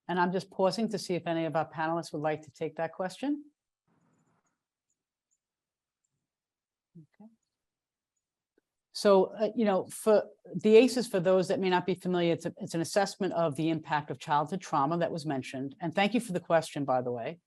And I'm just pausing to see if any of our panelists would like to take that question. Okay. So, you know, for the ACEs, for those that may not be familiar, it's an assessment of the impact of childhood trauma that was mentioned. And thank you for the question, by the way.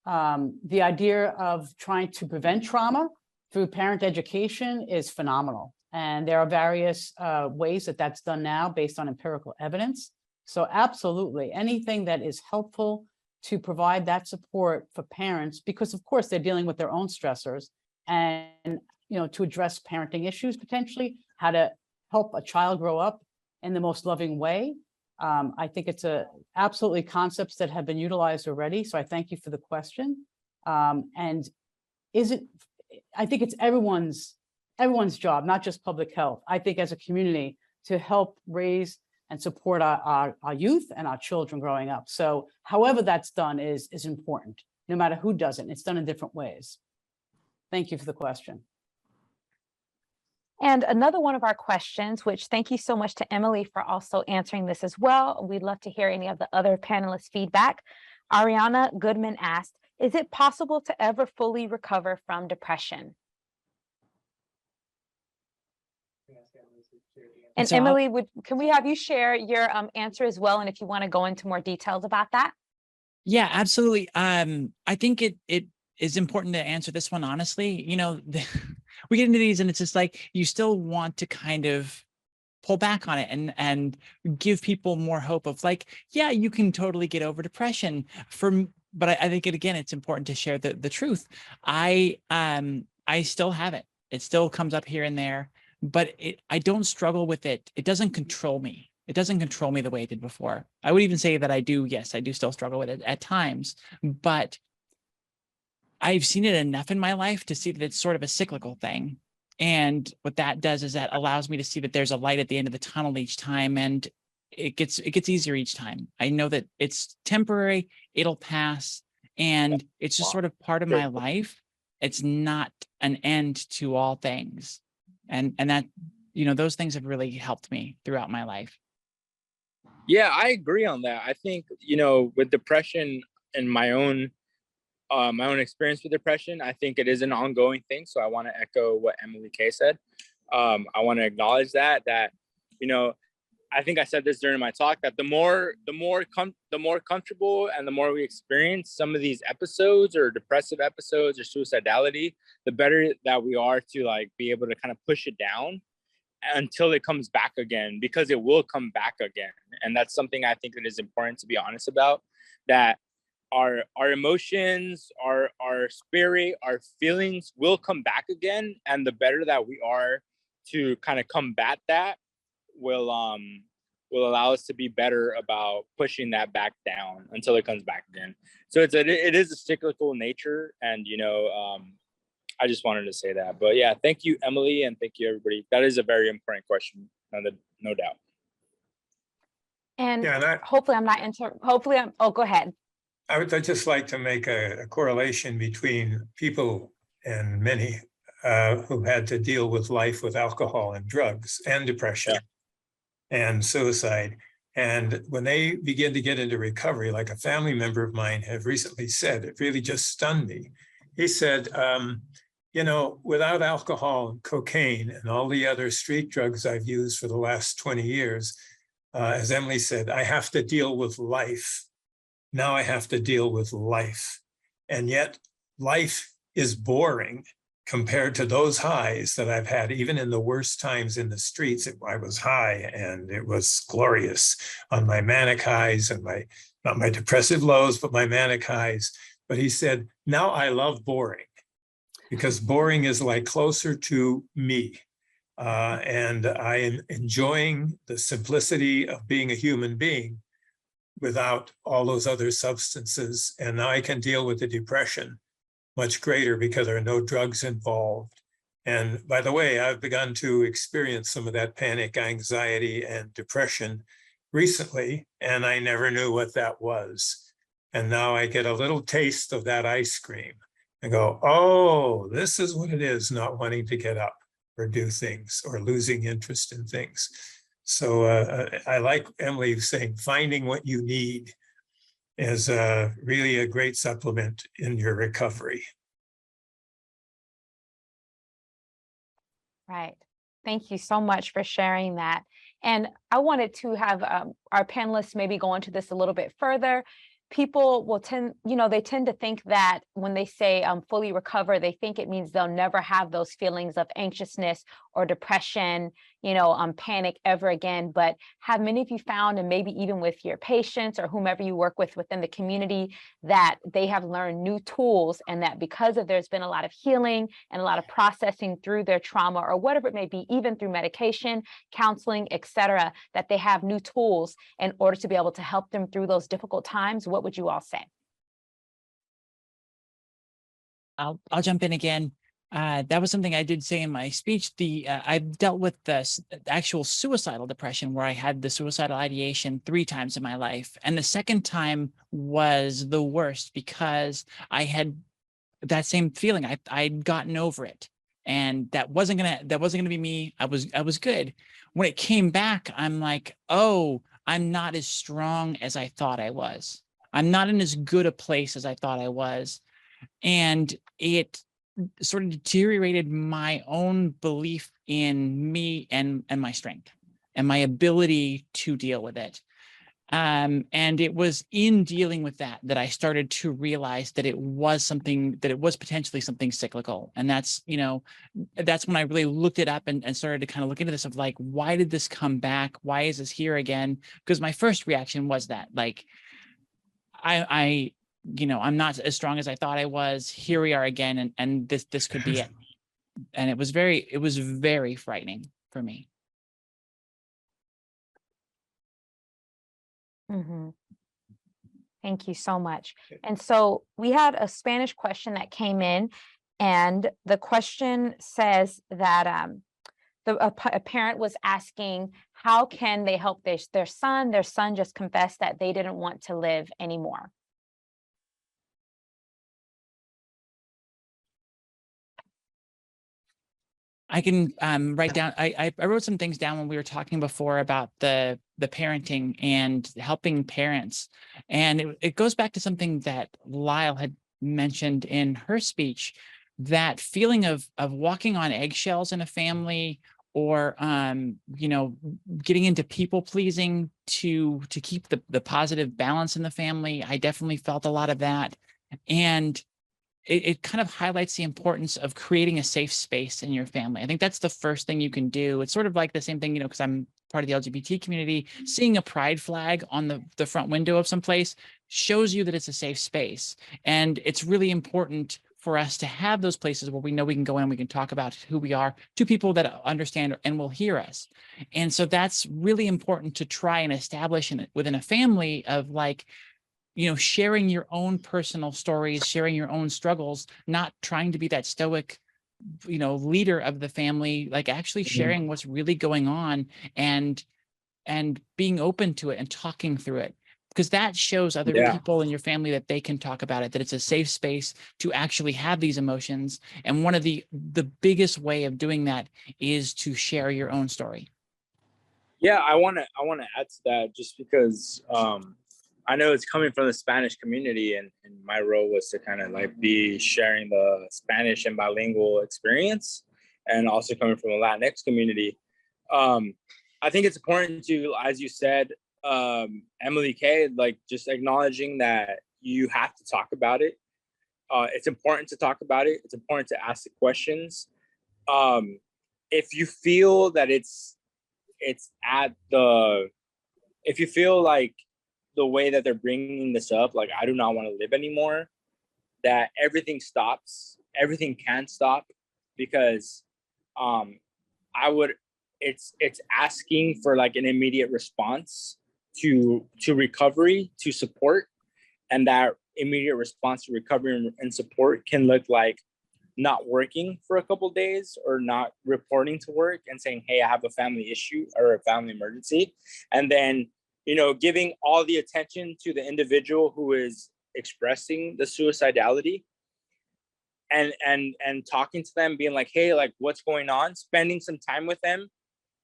The idea of trying to prevent trauma through parent education is phenomenal. And there are various ways that that's done now based on empirical evidence. So absolutely, anything that is helpful to provide that support for parents, because of course they're dealing with their own stressors, and you know, to address parenting issues potentially, how to help a child grow up in the most loving way. I think it's absolutely concepts that have been utilized already. So I thank you for the question. And I think it's everyone's job, not just public health. I think as a community to help raise and support our youth and our children growing up. So however that's done is important, no matter who does it. It's done in different ways. Thank you for the question. And another one of our questions, which thank you so much to Emily for also answering this as well. We'd love to hear any of the other panelists' feedback. Ariana Goodman asked, is it possible to ever fully recover from depression? And So Emily, can we have you share your answer as well? And if you want to go into more details about that? yeah, absolutely. I think it is important to answer this one honestly. You know, we get into these and it's just like you still want to kind of pull back on it and give people more hope of like, yeah, you can totally get over depression. But I think again, it's important to share the truth. I still have it. It still comes up here and there, but I don't struggle with it. It doesn't control me. It doesn't control me the way it did before. I would even say that I do. Yes, I do still struggle with it at times, but I've seen it enough in my life to see that it's sort of a cyclical thing. And what that does is that allows me to see that there's a light at the end of the tunnel each time. And it gets easier each time. I know that it's temporary, it'll pass, and it's just sort of part of my life. It's not an end to all things. And that, you know, those things have really helped me throughout my life. Yeah, I agree on that. I think, you know, with depression and my own experience with depression, I think it is an ongoing thing. So I want to echo what Emily Kay said. I want to acknowledge that, you know, I think I said this during my talk, that the more comfortable and the more we experience some of these episodes or depressive episodes or suicidality, the better that we are to like be able to kind of push it down until it comes back again, because it will come back again. And that's something I think that is important to be honest about, that our emotions, our spirit, our feelings will come back again. And the better that we are to kind of combat that will allow us to be better about pushing that back down until it comes back again. So it is a cyclical nature. And, you know, I just wanted to say that. But yeah, thank you, Emily, and thank you, everybody. That is a very important question, no doubt. And Yeah, hopefully oh, go ahead. I'd just like to make a correlation between people and many who had to deal with life with alcohol and drugs and depression and suicide. And when they begin to get into recovery, like a family member of mine have recently said, it really just stunned me. He said, you know, without alcohol and cocaine and all the other street drugs I've used for the last 20 years, as Emily said, I have to deal with life. Now I have to deal with life. And yet life is boring compared to those highs that I've had, even in the worst times in the streets. I was high and it was glorious on my manic highs and not my depressive lows, but my manic highs. But he said, now I love boring because boring is like closer to me. And I am enjoying the simplicity of being a human being without all those other substances. And now I can deal with the depression much greater because there are no drugs involved. And by the way, I've begun to experience some of that panic, anxiety, and depression recently, and I never knew what that was. And now I get a little taste of that ice cream and go, oh, this is what it is, not wanting to get up or do things or losing interest in things. So I like Emily saying, finding what you need is really a great supplement in your recovery. Right. Thank you so much for sharing that. And I wanted to have our panelists maybe go into this a little bit further. People will they tend to think that when they say fully recover, they think it means they'll never have those feelings of anxiousness or depression, panic ever again. But have many of you found, and maybe even with your patients or whomever you work with within the community, that they have learned new tools, and that because of there's been a lot of healing and a lot of processing through their trauma or whatever it may be, even through medication, counseling, etc., that they have new tools in order to be able to help them through those difficult times? What would you all say? I'll jump in again. That was something I did say in my speech. I've dealt with the actual suicidal depression, where I had the suicidal ideation 3 times in my life. And the second time was the worst because I had that same feeling. I'd gotten over it. and that wasn't gonna be me. I was good. When it came back, I'm like, oh, I'm not as strong as I thought I was. I'm not in as good a place as I thought I was. And it sort of deteriorated my own belief in me and my strength and my ability to deal with it. And it was in dealing with that I started to realize that it was potentially something cyclical. And that's when I really looked it up and started to kind of look into this of like, why did this come back? Why is this here again? Because my first reaction was that, like, I'm not as strong as I thought I was. Here we are again, and this could be it. And it was very frightening for me. Mhm. Thank you so much. And so we had a Spanish question that came in, and the question says that a parent was asking, how can they help their son? Their son just confessed that they didn't want to live anymore. I can write down. I wrote some things down when we were talking before about the parenting and helping parents, and it goes back to something that Lyle had mentioned in her speech, that feeling of walking on eggshells in a family, or getting into people pleasing to keep the positive balance in the family. I definitely felt a lot of that, and it kind of highlights the importance of creating a safe space in your family. I think that's the first thing you can do. It's sort of like the same thing, because I'm part of the LGBT community. Seeing a pride flag on the front window of some place shows you that it's a safe space. And it's really important for us to have those places where we know we can go in and we can talk about who we are to people that understand and will hear us. And so that's really important to try and establish within a family of, like, sharing your own personal stories, sharing your own struggles, not trying to be that stoic, leader of the family, like actually sharing what's really going on and being open to it and talking through it, because that shows other people in your family that they can talk about it, that it's a safe space to actually have these emotions. And one of the biggest way of doing that is to share your own story. Yeah, I want to add to that, just because I know it's coming from the Spanish community, and my role was to kind of like be sharing the Spanish and bilingual experience, and also coming from the Latinx community. I think it's important to, as you said, Emily K, like, just acknowledging that you have to talk about it. It's important to talk about it. It's important to ask the questions. If you feel that if you feel like the way that they're bringing this up, like, I do not want to live anymore, that everything stops, everything can stop, because it's asking for like an immediate response to recovery, to support. And that immediate response to recovery and support can look like not working for a couple of days, or not reporting to work and saying, hey, I have a family issue or a family emergency. And then, giving all the attention to the individual who is expressing the suicidality, and talking to them, being like, hey, like, what's going on? Spending some time with them,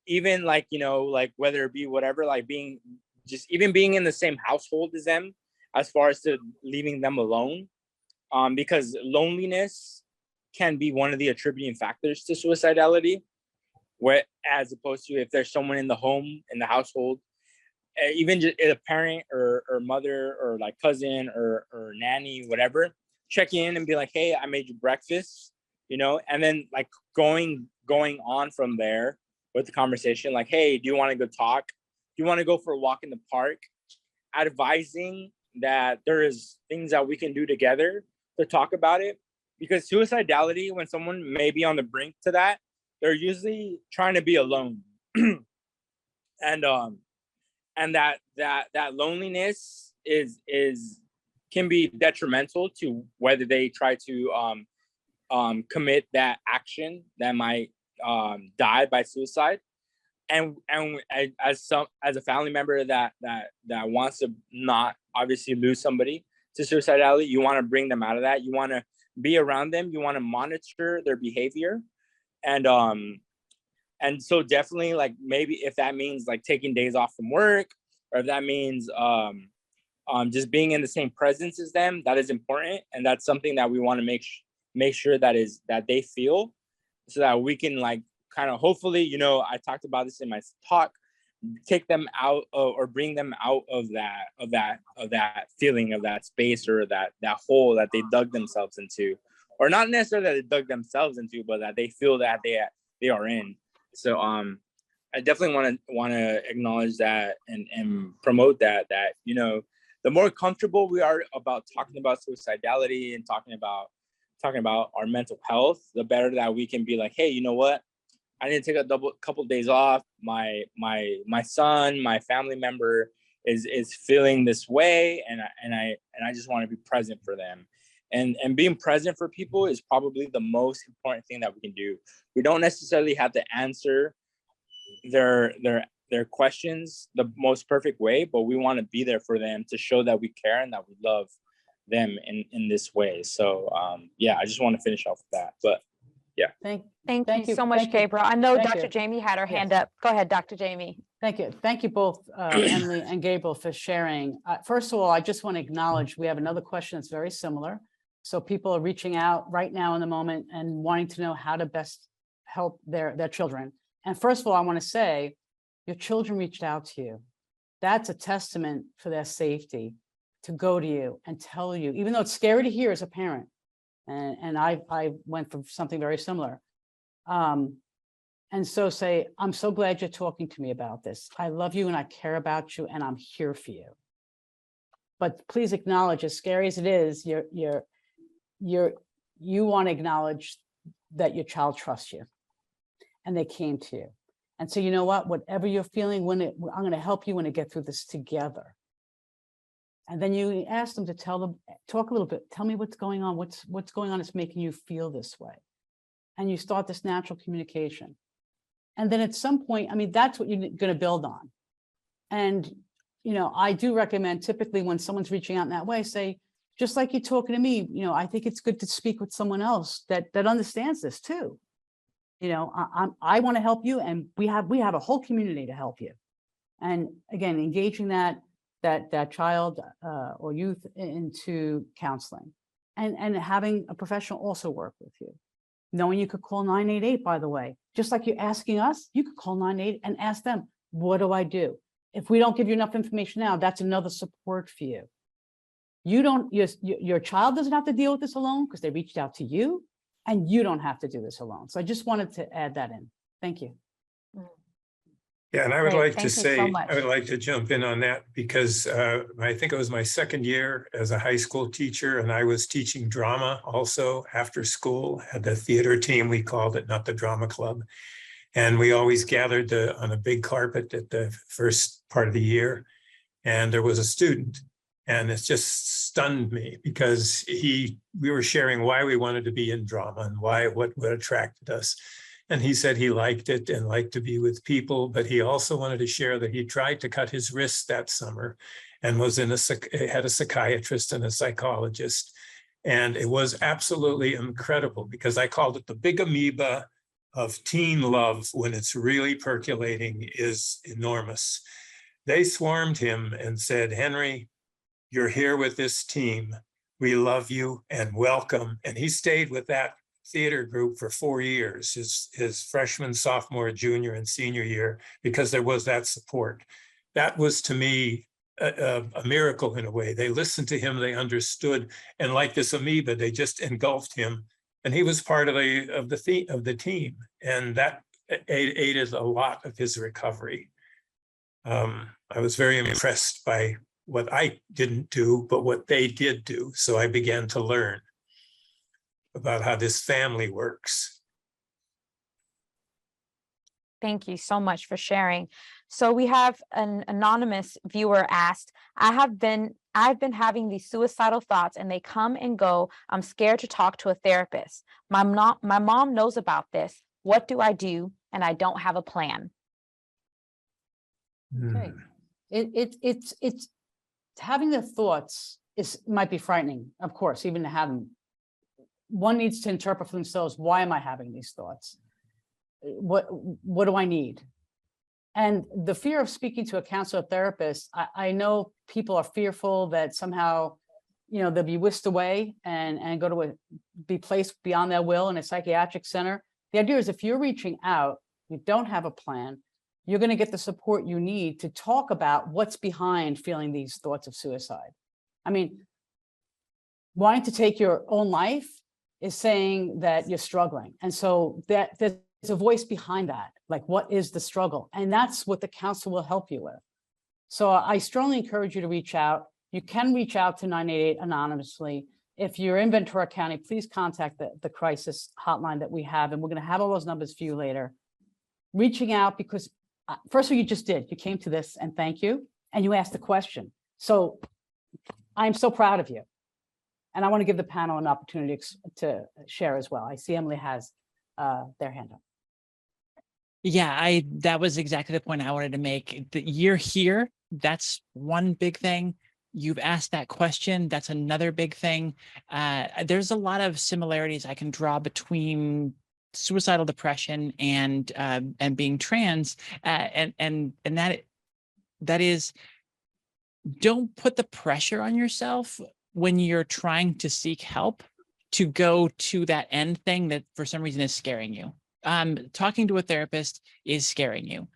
even like, like, whether it be whatever, like being in the same household as them, as far as to leaving them alone. Because loneliness can be one of the attributing factors to suicidality, as opposed to if there's someone in the home, in the household, even just a parent or mother or like cousin or nanny, whatever, check in and be like, hey, I made you breakfast, and then like going on from there with the conversation, like, hey, do you want to go talk? Do you want to go for a walk in the park? Advising that there is things that we can do together to talk about it, because suicidality, when someone may be on the brink to that, they're usually trying to be alone. And that loneliness can be detrimental to whether they try to commit that action that might die by suicide. And as a family member that wants to not obviously lose somebody to suicidality, you want to bring them out of that. You want to be around them. You want to monitor their behavior, and so definitely, like, maybe if that means like taking days off from work, or if that means just being in the same presence as them, that is important, and that's something that we want to make sure that they feel, so that we can, like, kind of, hopefully, I talked about this in my talk, take them out or bring them out of that feeling, of that space, or that hole that they dug themselves into, or not necessarily that they dug themselves into, but that they feel that they are in. So I definitely want to acknowledge that and promote that the more comfortable we are about talking about suicidality and talking about our mental health, the better that we can be like, hey, you know what? I need to take a couple days off. My son, my family member is feeling this way, and I just want to be present for them. And being present for people is probably the most important thing that we can do. We don't necessarily have to answer their questions the most perfect way, but we want to be there for them to show that we care and that we love them in this way. So yeah, I just want to finish off with that. But yeah. Thank you so much, Gabriel. I know Dr. Jamie had her hand up. Go ahead, Dr. Jamie. Thank you. Thank you both, Emily and Gabriel, for sharing. First of all, I just want to acknowledge we have another question that's very similar. So people are reaching out right now in the moment and wanting to know how to best help their children. And first of all, I want to say, your children reached out to you. That's a testament for their safety, to go to you and tell you, even though it's scary to hear as a parent. And I went through something very similar. And so say, I'm so glad you're talking to me about this. I love you and I care about you and I'm here for you. But please acknowledge, as scary as it is, you want to acknowledge that your child trusts you and they came to you. And so, you know what, whatever you're feeling, I'm going to help you when to get through this together. And then you ask them to talk a little bit, tell me what's going on, what's going on that's making you feel this way. And you start this natural communication. And then at some point, I mean, that's what you're going to build on. And, I do recommend typically when someone's reaching out in that way, say, just like you're talking to me, I think it's good to speak with someone else that understands this too. I want to help you, and we have a whole community to help you. And again, engaging that child or youth into counseling, and having a professional also work with you. Knowing you could call 988, by the way, just like you're asking us, you could call 988 and ask them, what do I do? If we don't give you enough information now, that's another support for you. Your child doesn't have to deal with this alone because they reached out to you, and you don't have to do this alone. So I just wanted to add that in. Thank you. Yeah, and I would Great. like to Thank you so say, much. I would like to jump in on that because I think it was my second year as a high school teacher, and I was teaching drama also after school, had the theater team, we called it, not the drama club. And we always gathered on a big carpet at the first part of the year. And there was a student, and it just stunned me because we were sharing why we wanted to be in drama and what attracted us. And he said he liked it and liked to be with people, but he also wanted to share that he tried to cut his wrist that summer and had a psychiatrist and a psychologist. And it was absolutely incredible because I called it the big amoeba of teen love when it's really percolating is enormous. They swarmed him and said, Henry, you're here with this team. We love you and welcome. And he stayed with that theater group for 4 years, his freshman, sophomore, junior, and senior year, because there was that support. That was, to me, a miracle in a way. They listened to him, they understood, and like this amoeba, they just engulfed him, and he was part of the team, and that aided a lot of his recovery. I was very impressed by what I didn't do, but what they did do. So I began to learn about how this family works. Thank you so much for sharing. So we have an anonymous viewer asked, I've been having these suicidal thoughts and they come and go. I'm scared to talk to a therapist. My mom knows about this. What do I do? And I don't have a plan. Okay. It's having the thoughts might be frightening, of course, even to have them. One needs to interpret for themselves, why am I having these thoughts? what do I need? And the fear of speaking to a counselor therapist, I know people are fearful that somehow, they'll be whisked away and be placed beyond their will in a psychiatric center. The idea is if you're reaching out, you don't have a plan, you're going to get the support you need to talk about what's behind feeling these thoughts of suicide. I mean, wanting to take your own life is saying that you're struggling. And so there's a voice behind that, like what is the struggle? And that's what the counselor will help you with. So I strongly encourage you to reach out. You can reach out to 988 anonymously. If you're in Ventura County, please contact the crisis hotline that we have, and we're going to have all those numbers for you later. Reaching out because first of all, you just did. You came to this, and thank you. And you asked a question. So I'm so proud of you. And I want to give the panel an opportunity to share as well. I see Emily has their hand up. Yeah, that was exactly the point I wanted to make. That you're here, that's one big thing. You've asked that question, that's another big thing. There's a lot of similarities I can draw between suicidal depression and being trans, and that is, don't put the pressure on yourself when you're trying to seek help to go to that end thing that for some reason is scaring you. Talking to a therapist is scaring you.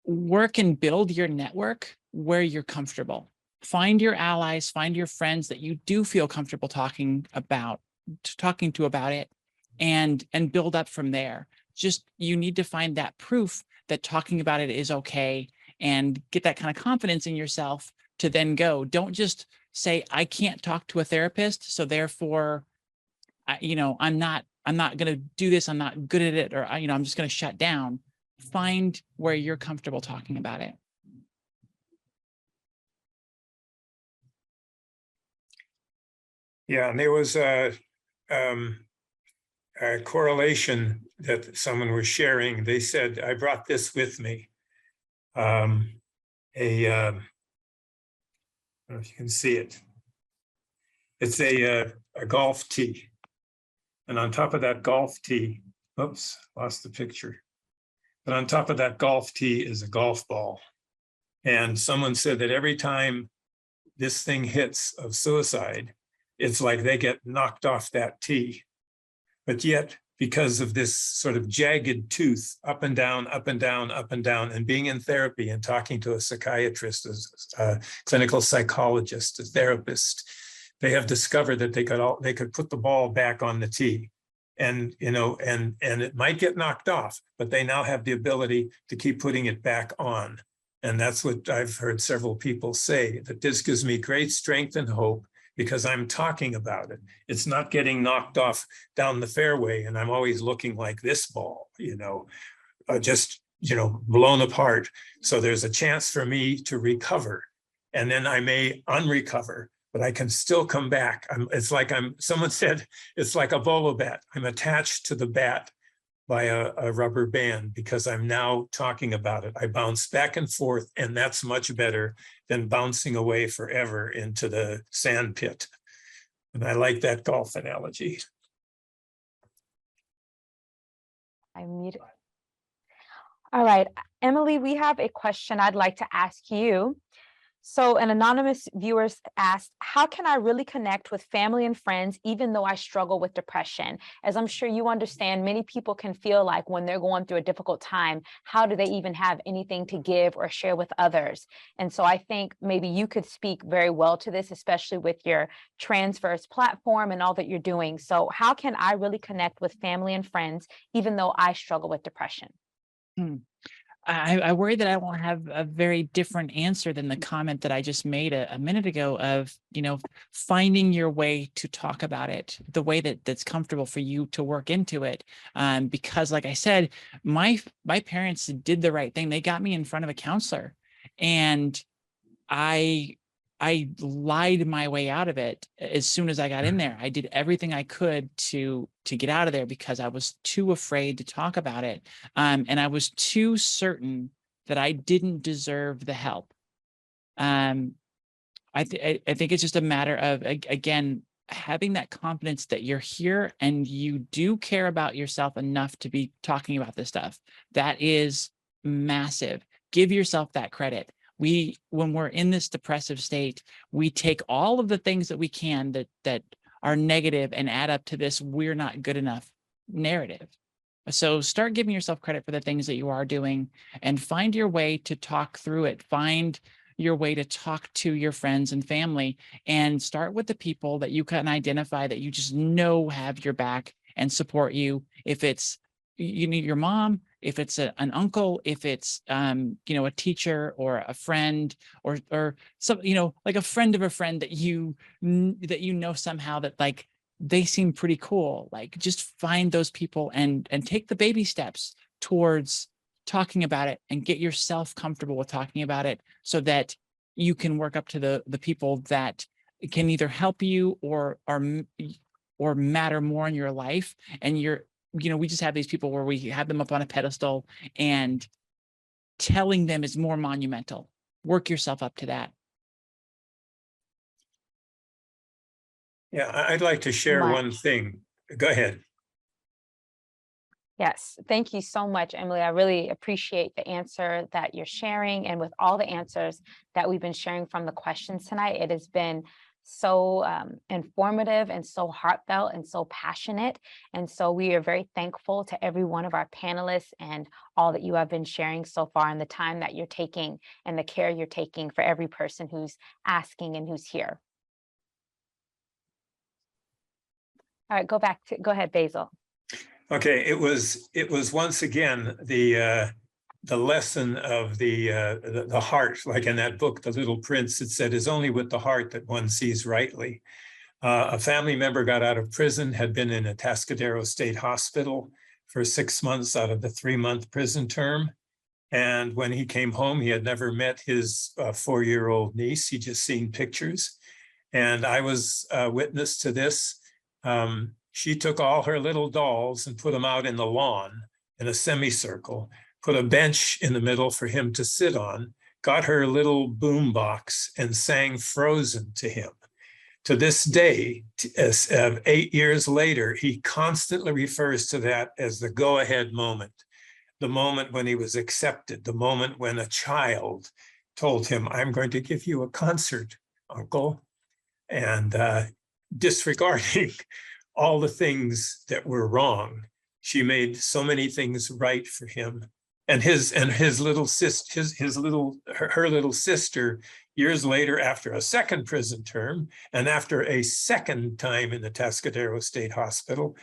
Work and build your network where you're comfortable. Find your allies, find your friends that you do feel comfortable talking to about it, and build up from there. Just, you need to find that proof that talking about it is okay, and get that kind of confidence in yourself to then go. Don't just say, I can't talk to a therapist, so therefore, I'm not going to do this. I'm not good at it, or, I'm just going to shut down. Find where you're comfortable talking about it. Yeah, and there was a correlation that someone was sharing. They said, I brought this with me. I don't know if you can see it. It's a golf tee. And on top of that golf tee, oops, lost the picture. But on top of that golf tee is a golf ball. And someone said that every time this thing hits of suicide, it's like they get knocked off that tee. But yet, because of this sort of jagged tooth, up and down, up and down, up and down, and being in therapy and talking to a psychiatrist, a clinical psychologist, a therapist, they have discovered that they could put the ball back on the tee. And, and it might get knocked off, but they now have the ability to keep putting it back on. And that's what I've heard several people say, that this gives me great strength and hope because I'm talking about it. It's not getting knocked off down the fairway and I'm always looking like this ball, just, blown apart. So there's a chance for me to recover, and then I may unrecover, but I can still come back. Someone said, it's like a bolo bat. I'm attached to the bat by a rubber band because I'm now talking about it. I bounce back and forth, and that's much better than bouncing away forever into the sand pit. And I like that golf analogy. I muted. All right, Emily, we have a question I'd like to ask you. So an anonymous viewer asked, how can I really connect with family and friends, even though I struggle with depression? As I'm sure you understand, many people can feel like when they're going through a difficult time, how do they even have anything to give or share with others? And so I think maybe you could speak very well to this, especially with your Transverse platform and all that you're doing. So how can I really connect with family and friends, even though I struggle with depression? I worry that I won't have a very different answer than the comment that I just made a minute ago of, finding your way to talk about it, the way that's comfortable for you to work into it. Because like I said, my parents did the right thing. They got me in front of a counselor, and I lied my way out of it as soon as I got in there. I did everything I could to get out of there because I was too afraid to talk about it. And I was too certain that I didn't deserve the help. I think it's just a matter of, again, having that confidence that you're here and you do care about yourself enough to be talking about this stuff. That is massive. Give yourself that credit. When we're in this depressive state, we take all of the things that we can that are negative and add up to this "we're not good enough" narrative. So start giving yourself credit for the things that you are doing and find your way to talk through it. Find your way to talk to your friends and family, and start with the people that you can identify that you just know have your back and support you. If it's your mom, if it's an uncle, if it's a teacher or a friend or some, like a friend of a friend that you know somehow that like they seem pretty cool. Like just find those people and take the baby steps towards talking about it and get yourself comfortable with talking about it so that you can work up to the people that can either help you or matter more in your life. And we just have these people where we have them up on a pedestal and telling them is more monumental. Work yourself up to that. Yeah, I'd like to share one thing. Go ahead. Yes, thank you so much, Emily. I really appreciate the answer that you're sharing. And with all the answers that we've been sharing from the questions tonight, it has been so informative and so heartfelt and so passionate. And so we are very thankful to every one of our panelists and all that you have been sharing so far, and the time that you're taking and the care you're taking for every person who's asking and who's here. All right, go ahead, Basil. Okay, it was once again the lesson of the heart, like in that book, The Little Prince. It said, "It's only with the heart that one sees rightly." A family member got out of prison, had been in a Atascadero State Hospital for 6 months out of the 3-month prison term. And when he came home, he had never met his 4-year-old niece. He'd just seen pictures. And I was witness to this. She took all her little dolls and put them out in the lawn in a semicircle, put a bench in the middle for him to sit on, got her little boom box and sang Frozen to him. To this day, 8 years later, he constantly refers to that as the go-ahead moment, the moment when he was accepted, the moment when a child told him, "I'm going to give you a concert, Uncle," and disregarding all the things that were wrong, she made so many things right for him. And her little sister, years later, after a second prison term and after a second time in the Atascadero State Hospital,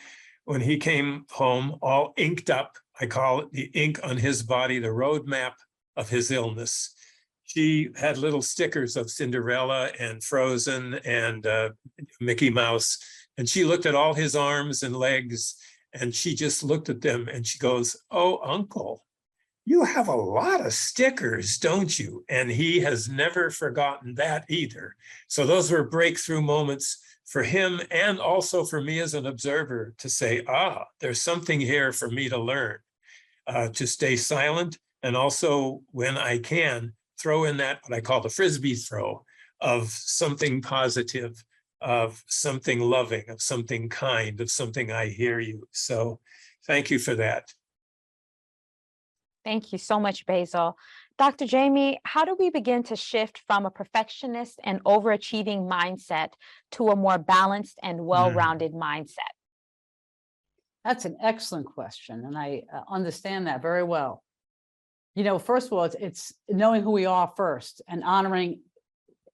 when he came home all inked up, I call it the ink on his body, the roadmap of his illness. She had little stickers of Cinderella and Frozen and Mickey Mouse. And she looked at all his arms and legs, and she just looked at them and she goes, "Oh, Uncle, you have a lot of stickers, don't you?" And he has never forgotten that either. So those were breakthrough moments for him and also for me as an observer to say, there's something here for me to learn, to stay silent. And also when I can, throw in that, what I call the Frisbee throw of something positive, of something loving, of something kind, of something I hear you. So thank you for that. Thank you so much, Basil. Dr. Jamie, how do we begin to shift from a perfectionist and overachieving mindset to a more balanced and well-rounded mindset? That's an excellent question, and I understand that very well. First of all, it's knowing who we are first and honoring,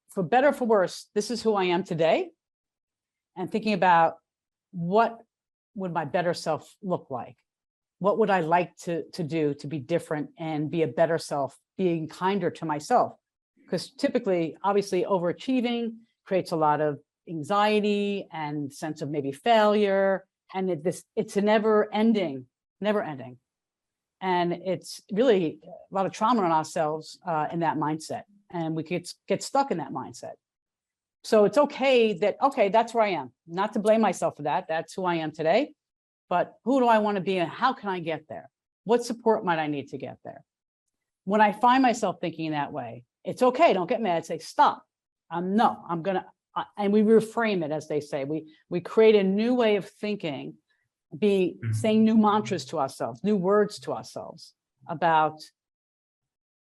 for better or for worse, this is who I am today, and thinking about what would my better self look like? What would I like to do to be different and be a better self, being kinder to myself? Because typically, obviously, overachieving creates a lot of anxiety and sense of maybe failure. And it's a never ending. And it's really a lot of trauma on ourselves in that mindset. And we could get stuck in that mindset. So it's okay, that's where I am. Not to blame myself for that. That's who I am today. But who do I want to be and how can I get there? What support might I need to get there? When I find myself thinking that way, it's okay. Don't get mad. Say, stop. I'm going to and we reframe it, as they say. We create a new way of thinking, saying new mantras to ourselves, new words to ourselves about,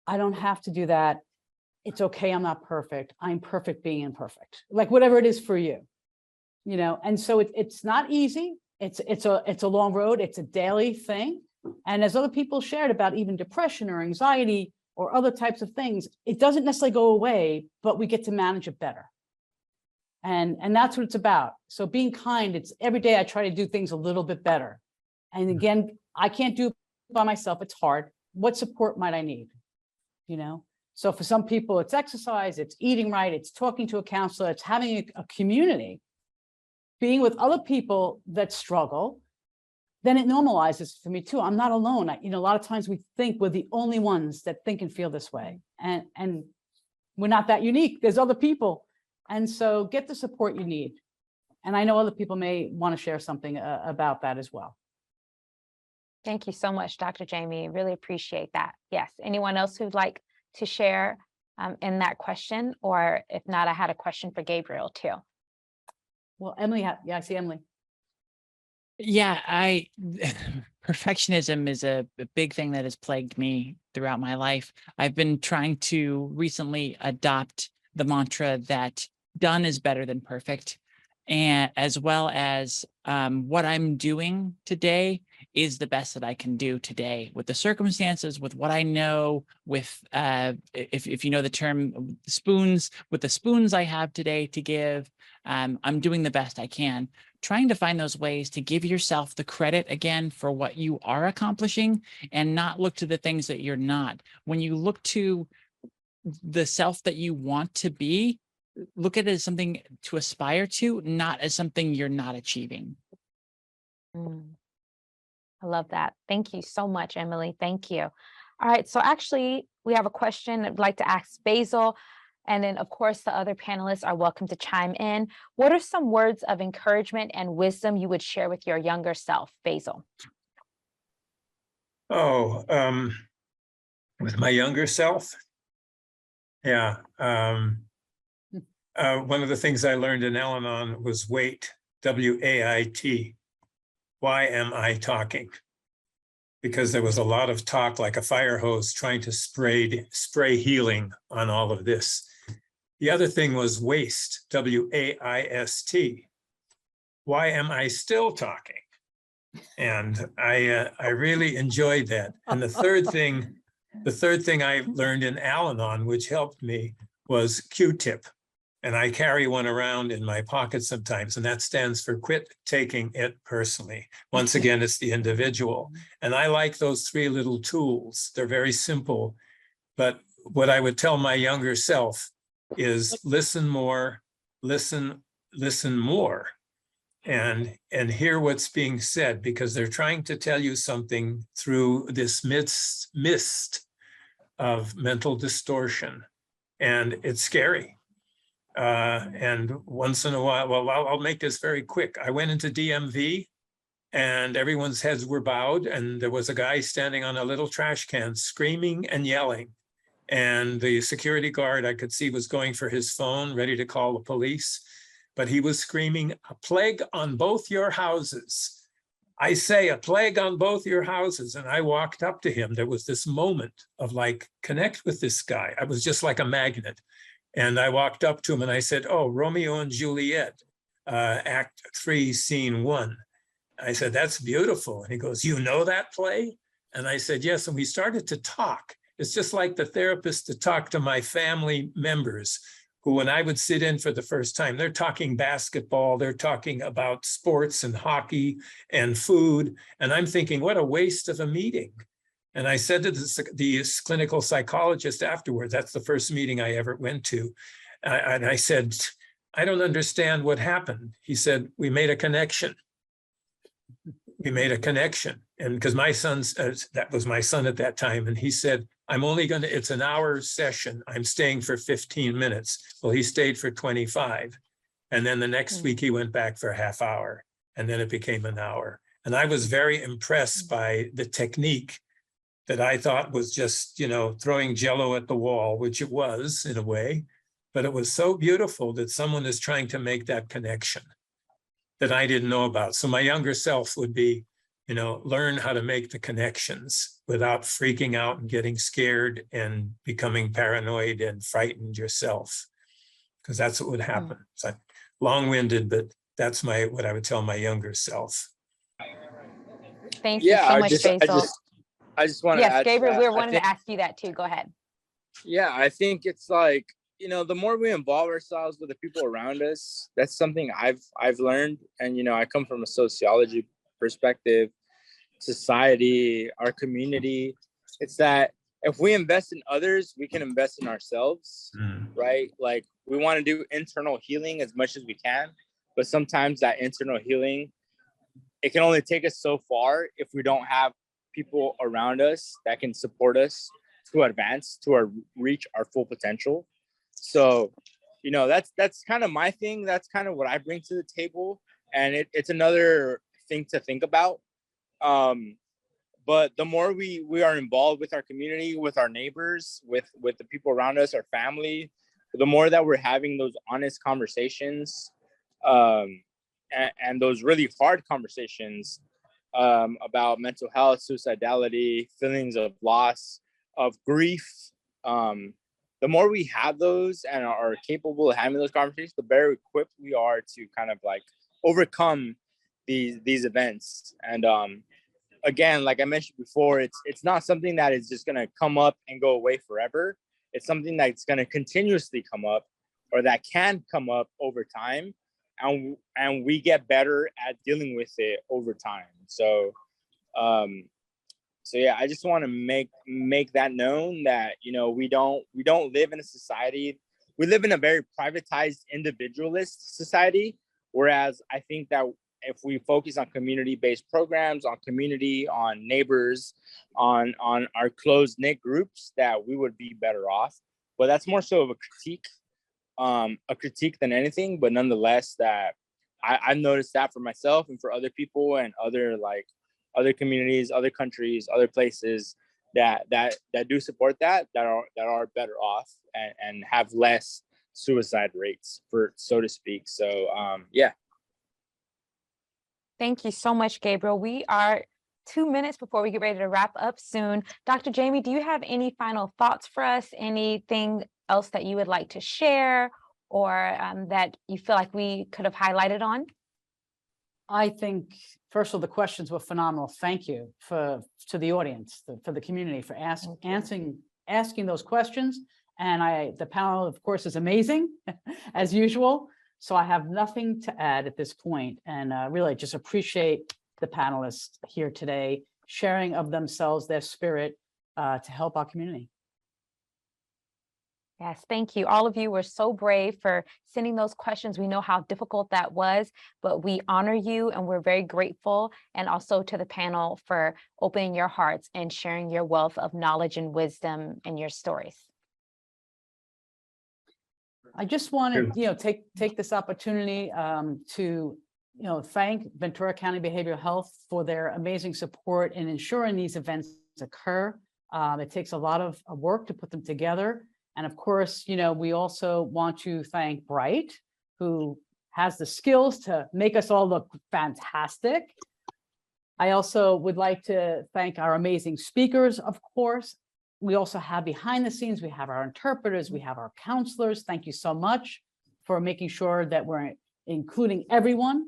I don't have to do that. It's okay, I'm not perfect. I'm perfect being imperfect. Like whatever it is for you, you know. And so it's not easy. It's a long road. It's a daily thing. And as other people shared about even depression or anxiety or other types of things, it doesn't necessarily go away, but we get to manage it better. And that's what it's about. So being kind, it's every day I try to do things a little bit better. And again, I can't do it by myself. It's hard. What support might I need? You know? So for some people, it's exercise, it's eating right, it's talking to a counselor, it's having a community, being with other people that struggle. Then it normalizes for me too. I'm not alone. A lot of times we think we're the only ones that think and feel this way. And we're not that unique. There's other people. And so get the support you need. And I know other people may want to share something about that as well. Thank you so much, Dr. Jamie. Really appreciate that. Yes. Anyone else who'd like to share in that question? Or if not, I had a question for Gabriel too. Well, Emily, yeah, I see Emily. Yeah, perfectionism is a big thing that has plagued me throughout my life. I've been trying to recently adopt the mantra that done is better than perfect, and as well as what I'm doing today is the best that I can do today with the circumstances, with what I know, with if you know the term spoons, with the spoons I have today to give. I'm doing the best I can, trying to find those ways to give yourself the credit again for what you are accomplishing and not look to the things that you're not. When you look to the self that you want to be, look at it as something to aspire to, not as something you're not achieving. I love that. Thank you so much, Emily. Thank you. All right. So actually, we have a question I'd like to ask Basil. And then, of course, the other panelists are welcome to chime in. What are some words of encouragement and wisdom you would share with your younger self, Basil? Oh, with my younger self? Yeah. One of the things I learned in Al-Anon was wait, W-A-I-T. Why am I talking? Because there was a lot of talk like a fire hose trying to spray healing on all of this. The other thing was waste, W-A-I-S-T. Why am I still talking? And I really enjoyed that. And the third thing I learned in Al-Anon, which helped me, was Q-tip. And I carry one around in my pocket sometimes, and that stands for quit taking it personally. Once again, it's the individual. And I like those three little tools. They're very simple. But what I would tell my younger self is listen more, listen more, and hear what's being said, because they're trying to tell you something through this mist of mental distortion. And it's scary. And once in a while, well, I'll make this very quick. I went into DMV and everyone's heads were bowed, and there was a guy standing on a little trash can screaming and yelling. And the security guard I could see was going for his phone, ready to call the police, but he was screaming, "A plague on both your houses. I say a plague on both your houses." And I walked up to him. There was this moment of like, connect with this guy. I was just like a magnet. And I walked up to him and I said, "Oh, Romeo and Juliet, Act 3, Scene 1. I said, "That's beautiful." And he goes, "You know that play?" And I said, "Yes." And we started to talk. It's just like the therapist to talk to my family members who, when I would sit in for the first time, they're talking basketball, they're talking about sports and hockey and food. And I'm thinking, what a waste of a meeting. And I said to the clinical psychologist afterwards, that's the first meeting I ever went to. And I said, "I don't understand what happened." He said, "We made a connection. We made a connection." And because my son's, that was my son at that time. And he said, it's an hour session. I'm staying for 15 minutes. Well, he stayed for 25. And then the next week he went back for a half hour, and then it became an hour. And I was very impressed by the technique that I thought was just, throwing Jell-O at the wall, which it was in a way. but it was so beautiful that someone is trying to make that connection that I didn't know about. So my younger self would be, learn how to make the connections without freaking out and getting scared and becoming paranoid and frightened yourself, because that's what would happen. So long-winded, but that's what I would tell my younger self. Thank you so much, Basil. I just want to Yes, add to Gabriel, that. we I wanted think- to ask you that too. Go ahead. Yeah, I think it's like, the more we involve ourselves with the people around us, that's something I've learned. And, I come from a sociology perspective, society, our community. It's that if we invest in others, we can invest in ourselves, right? Like we want to do internal healing as much as we can, but sometimes that internal healing, it can only take us so far if we don't have people around us that can support us to advance, to reach our full potential. So, that's kind of my thing. That's kind of what I bring to the table. And it's another thing to think about. But the more we are involved with our community, with our neighbors, with the people around us, our family, the more that we're having those honest conversations, and those really hard conversations about mental health, suicidality, feelings of loss, of grief. The more we have those and are capable of having those conversations, the better equipped we are to kind of like overcome these events. And again, like I mentioned before, it's not something that is just going to come up and go away forever. It's something that's going to continuously come up, or that can come up over time, and we get better at dealing with it over time. So yeah, I just want to make that known that we don't live in a society. We live in a very privatized, individualist society, whereas I think that if we focus on community-based programs, on community, on neighbors, on our close-knit groups, that we would be better off. But that's more so of a critique than anything. But nonetheless, that I've noticed that for myself and for other people and other communities, other countries, other places that do support that are better off and have less suicide rates, so to speak. So yeah. Thank you so much, Gabriel. We are 2 minutes before we get ready to wrap up soon. Dr. Jamie, do you have any final thoughts for us? Anything else that you would like to share, or that you feel like we could have highlighted on? I think, first of all, the questions were phenomenal. Thank you to the audience, for the community, for asking those questions. And the panel, of course, is amazing, as usual. So I have nothing to add at this point, and really just appreciate the panelists here today, sharing of themselves, their spirit, to help our community. Yes, thank you. All of you were so brave for sending those questions. We know how difficult that was, but we honor you and we're very grateful. And also to the panel for opening your hearts and sharing your wealth of knowledge and wisdom and your stories. I just want to, take this opportunity to, thank Ventura County Behavioral Health for their amazing support in ensuring these events occur. It takes a lot of work to put them together. And of course, we also want to thank Bright, who has the skills to make us all look fantastic. I also would like to thank our amazing speakers, of course. We also have behind the scenes, we have our interpreters, we have our counselors. Thank you so much for making sure that we're including everyone.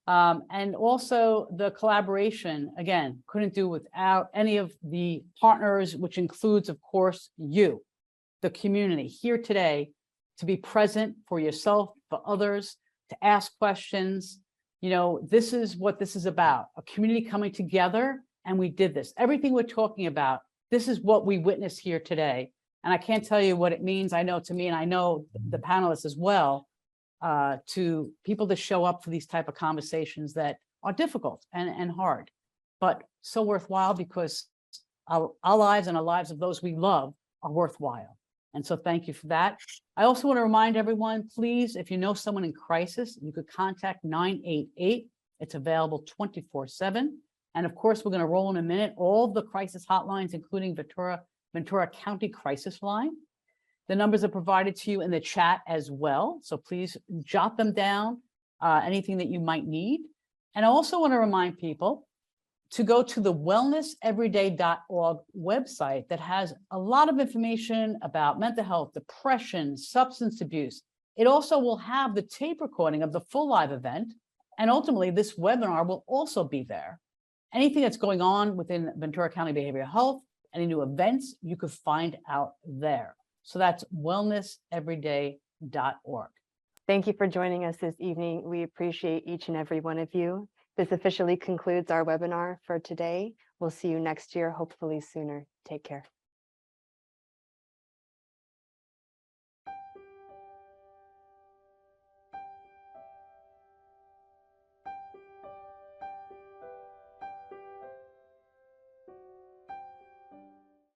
And also the collaboration, again, couldn't do without any of the partners, which includes, of course, you, the community here today, to be present for yourself, for others, to ask questions. This is what this is about, a community coming together, and we did this. Everything we're talking about, this is what we witnessed here today. And I can't tell you what it means. I know to me, and I know the panelists as well, to people to show up for these type of conversations that are difficult and hard, but so worthwhile, because our lives and the lives of those we love are worthwhile. And so thank you for that. I also want to remind everyone, please, if you know someone in crisis, you could contact 988. It's available 24/7. And of course, we're going to roll in a minute all the crisis hotlines, including Ventura County Crisis Line. The numbers are provided to you in the chat as well, so please jot them down, anything that you might need. And I also want to remind people to go to the wellnesseveryday.org website that has a lot of information about mental health, depression, substance abuse. It also will have the tape recording of the full live event, and ultimately this webinar will also be there. Anything that's going on within Ventura County Behavioral Health, any new events, you could find out there. So that's wellnesseveryday.org. Thank you for joining us this evening. We appreciate each and every one of you. This officially concludes our webinar for today. We'll see you next year, hopefully sooner. Take care.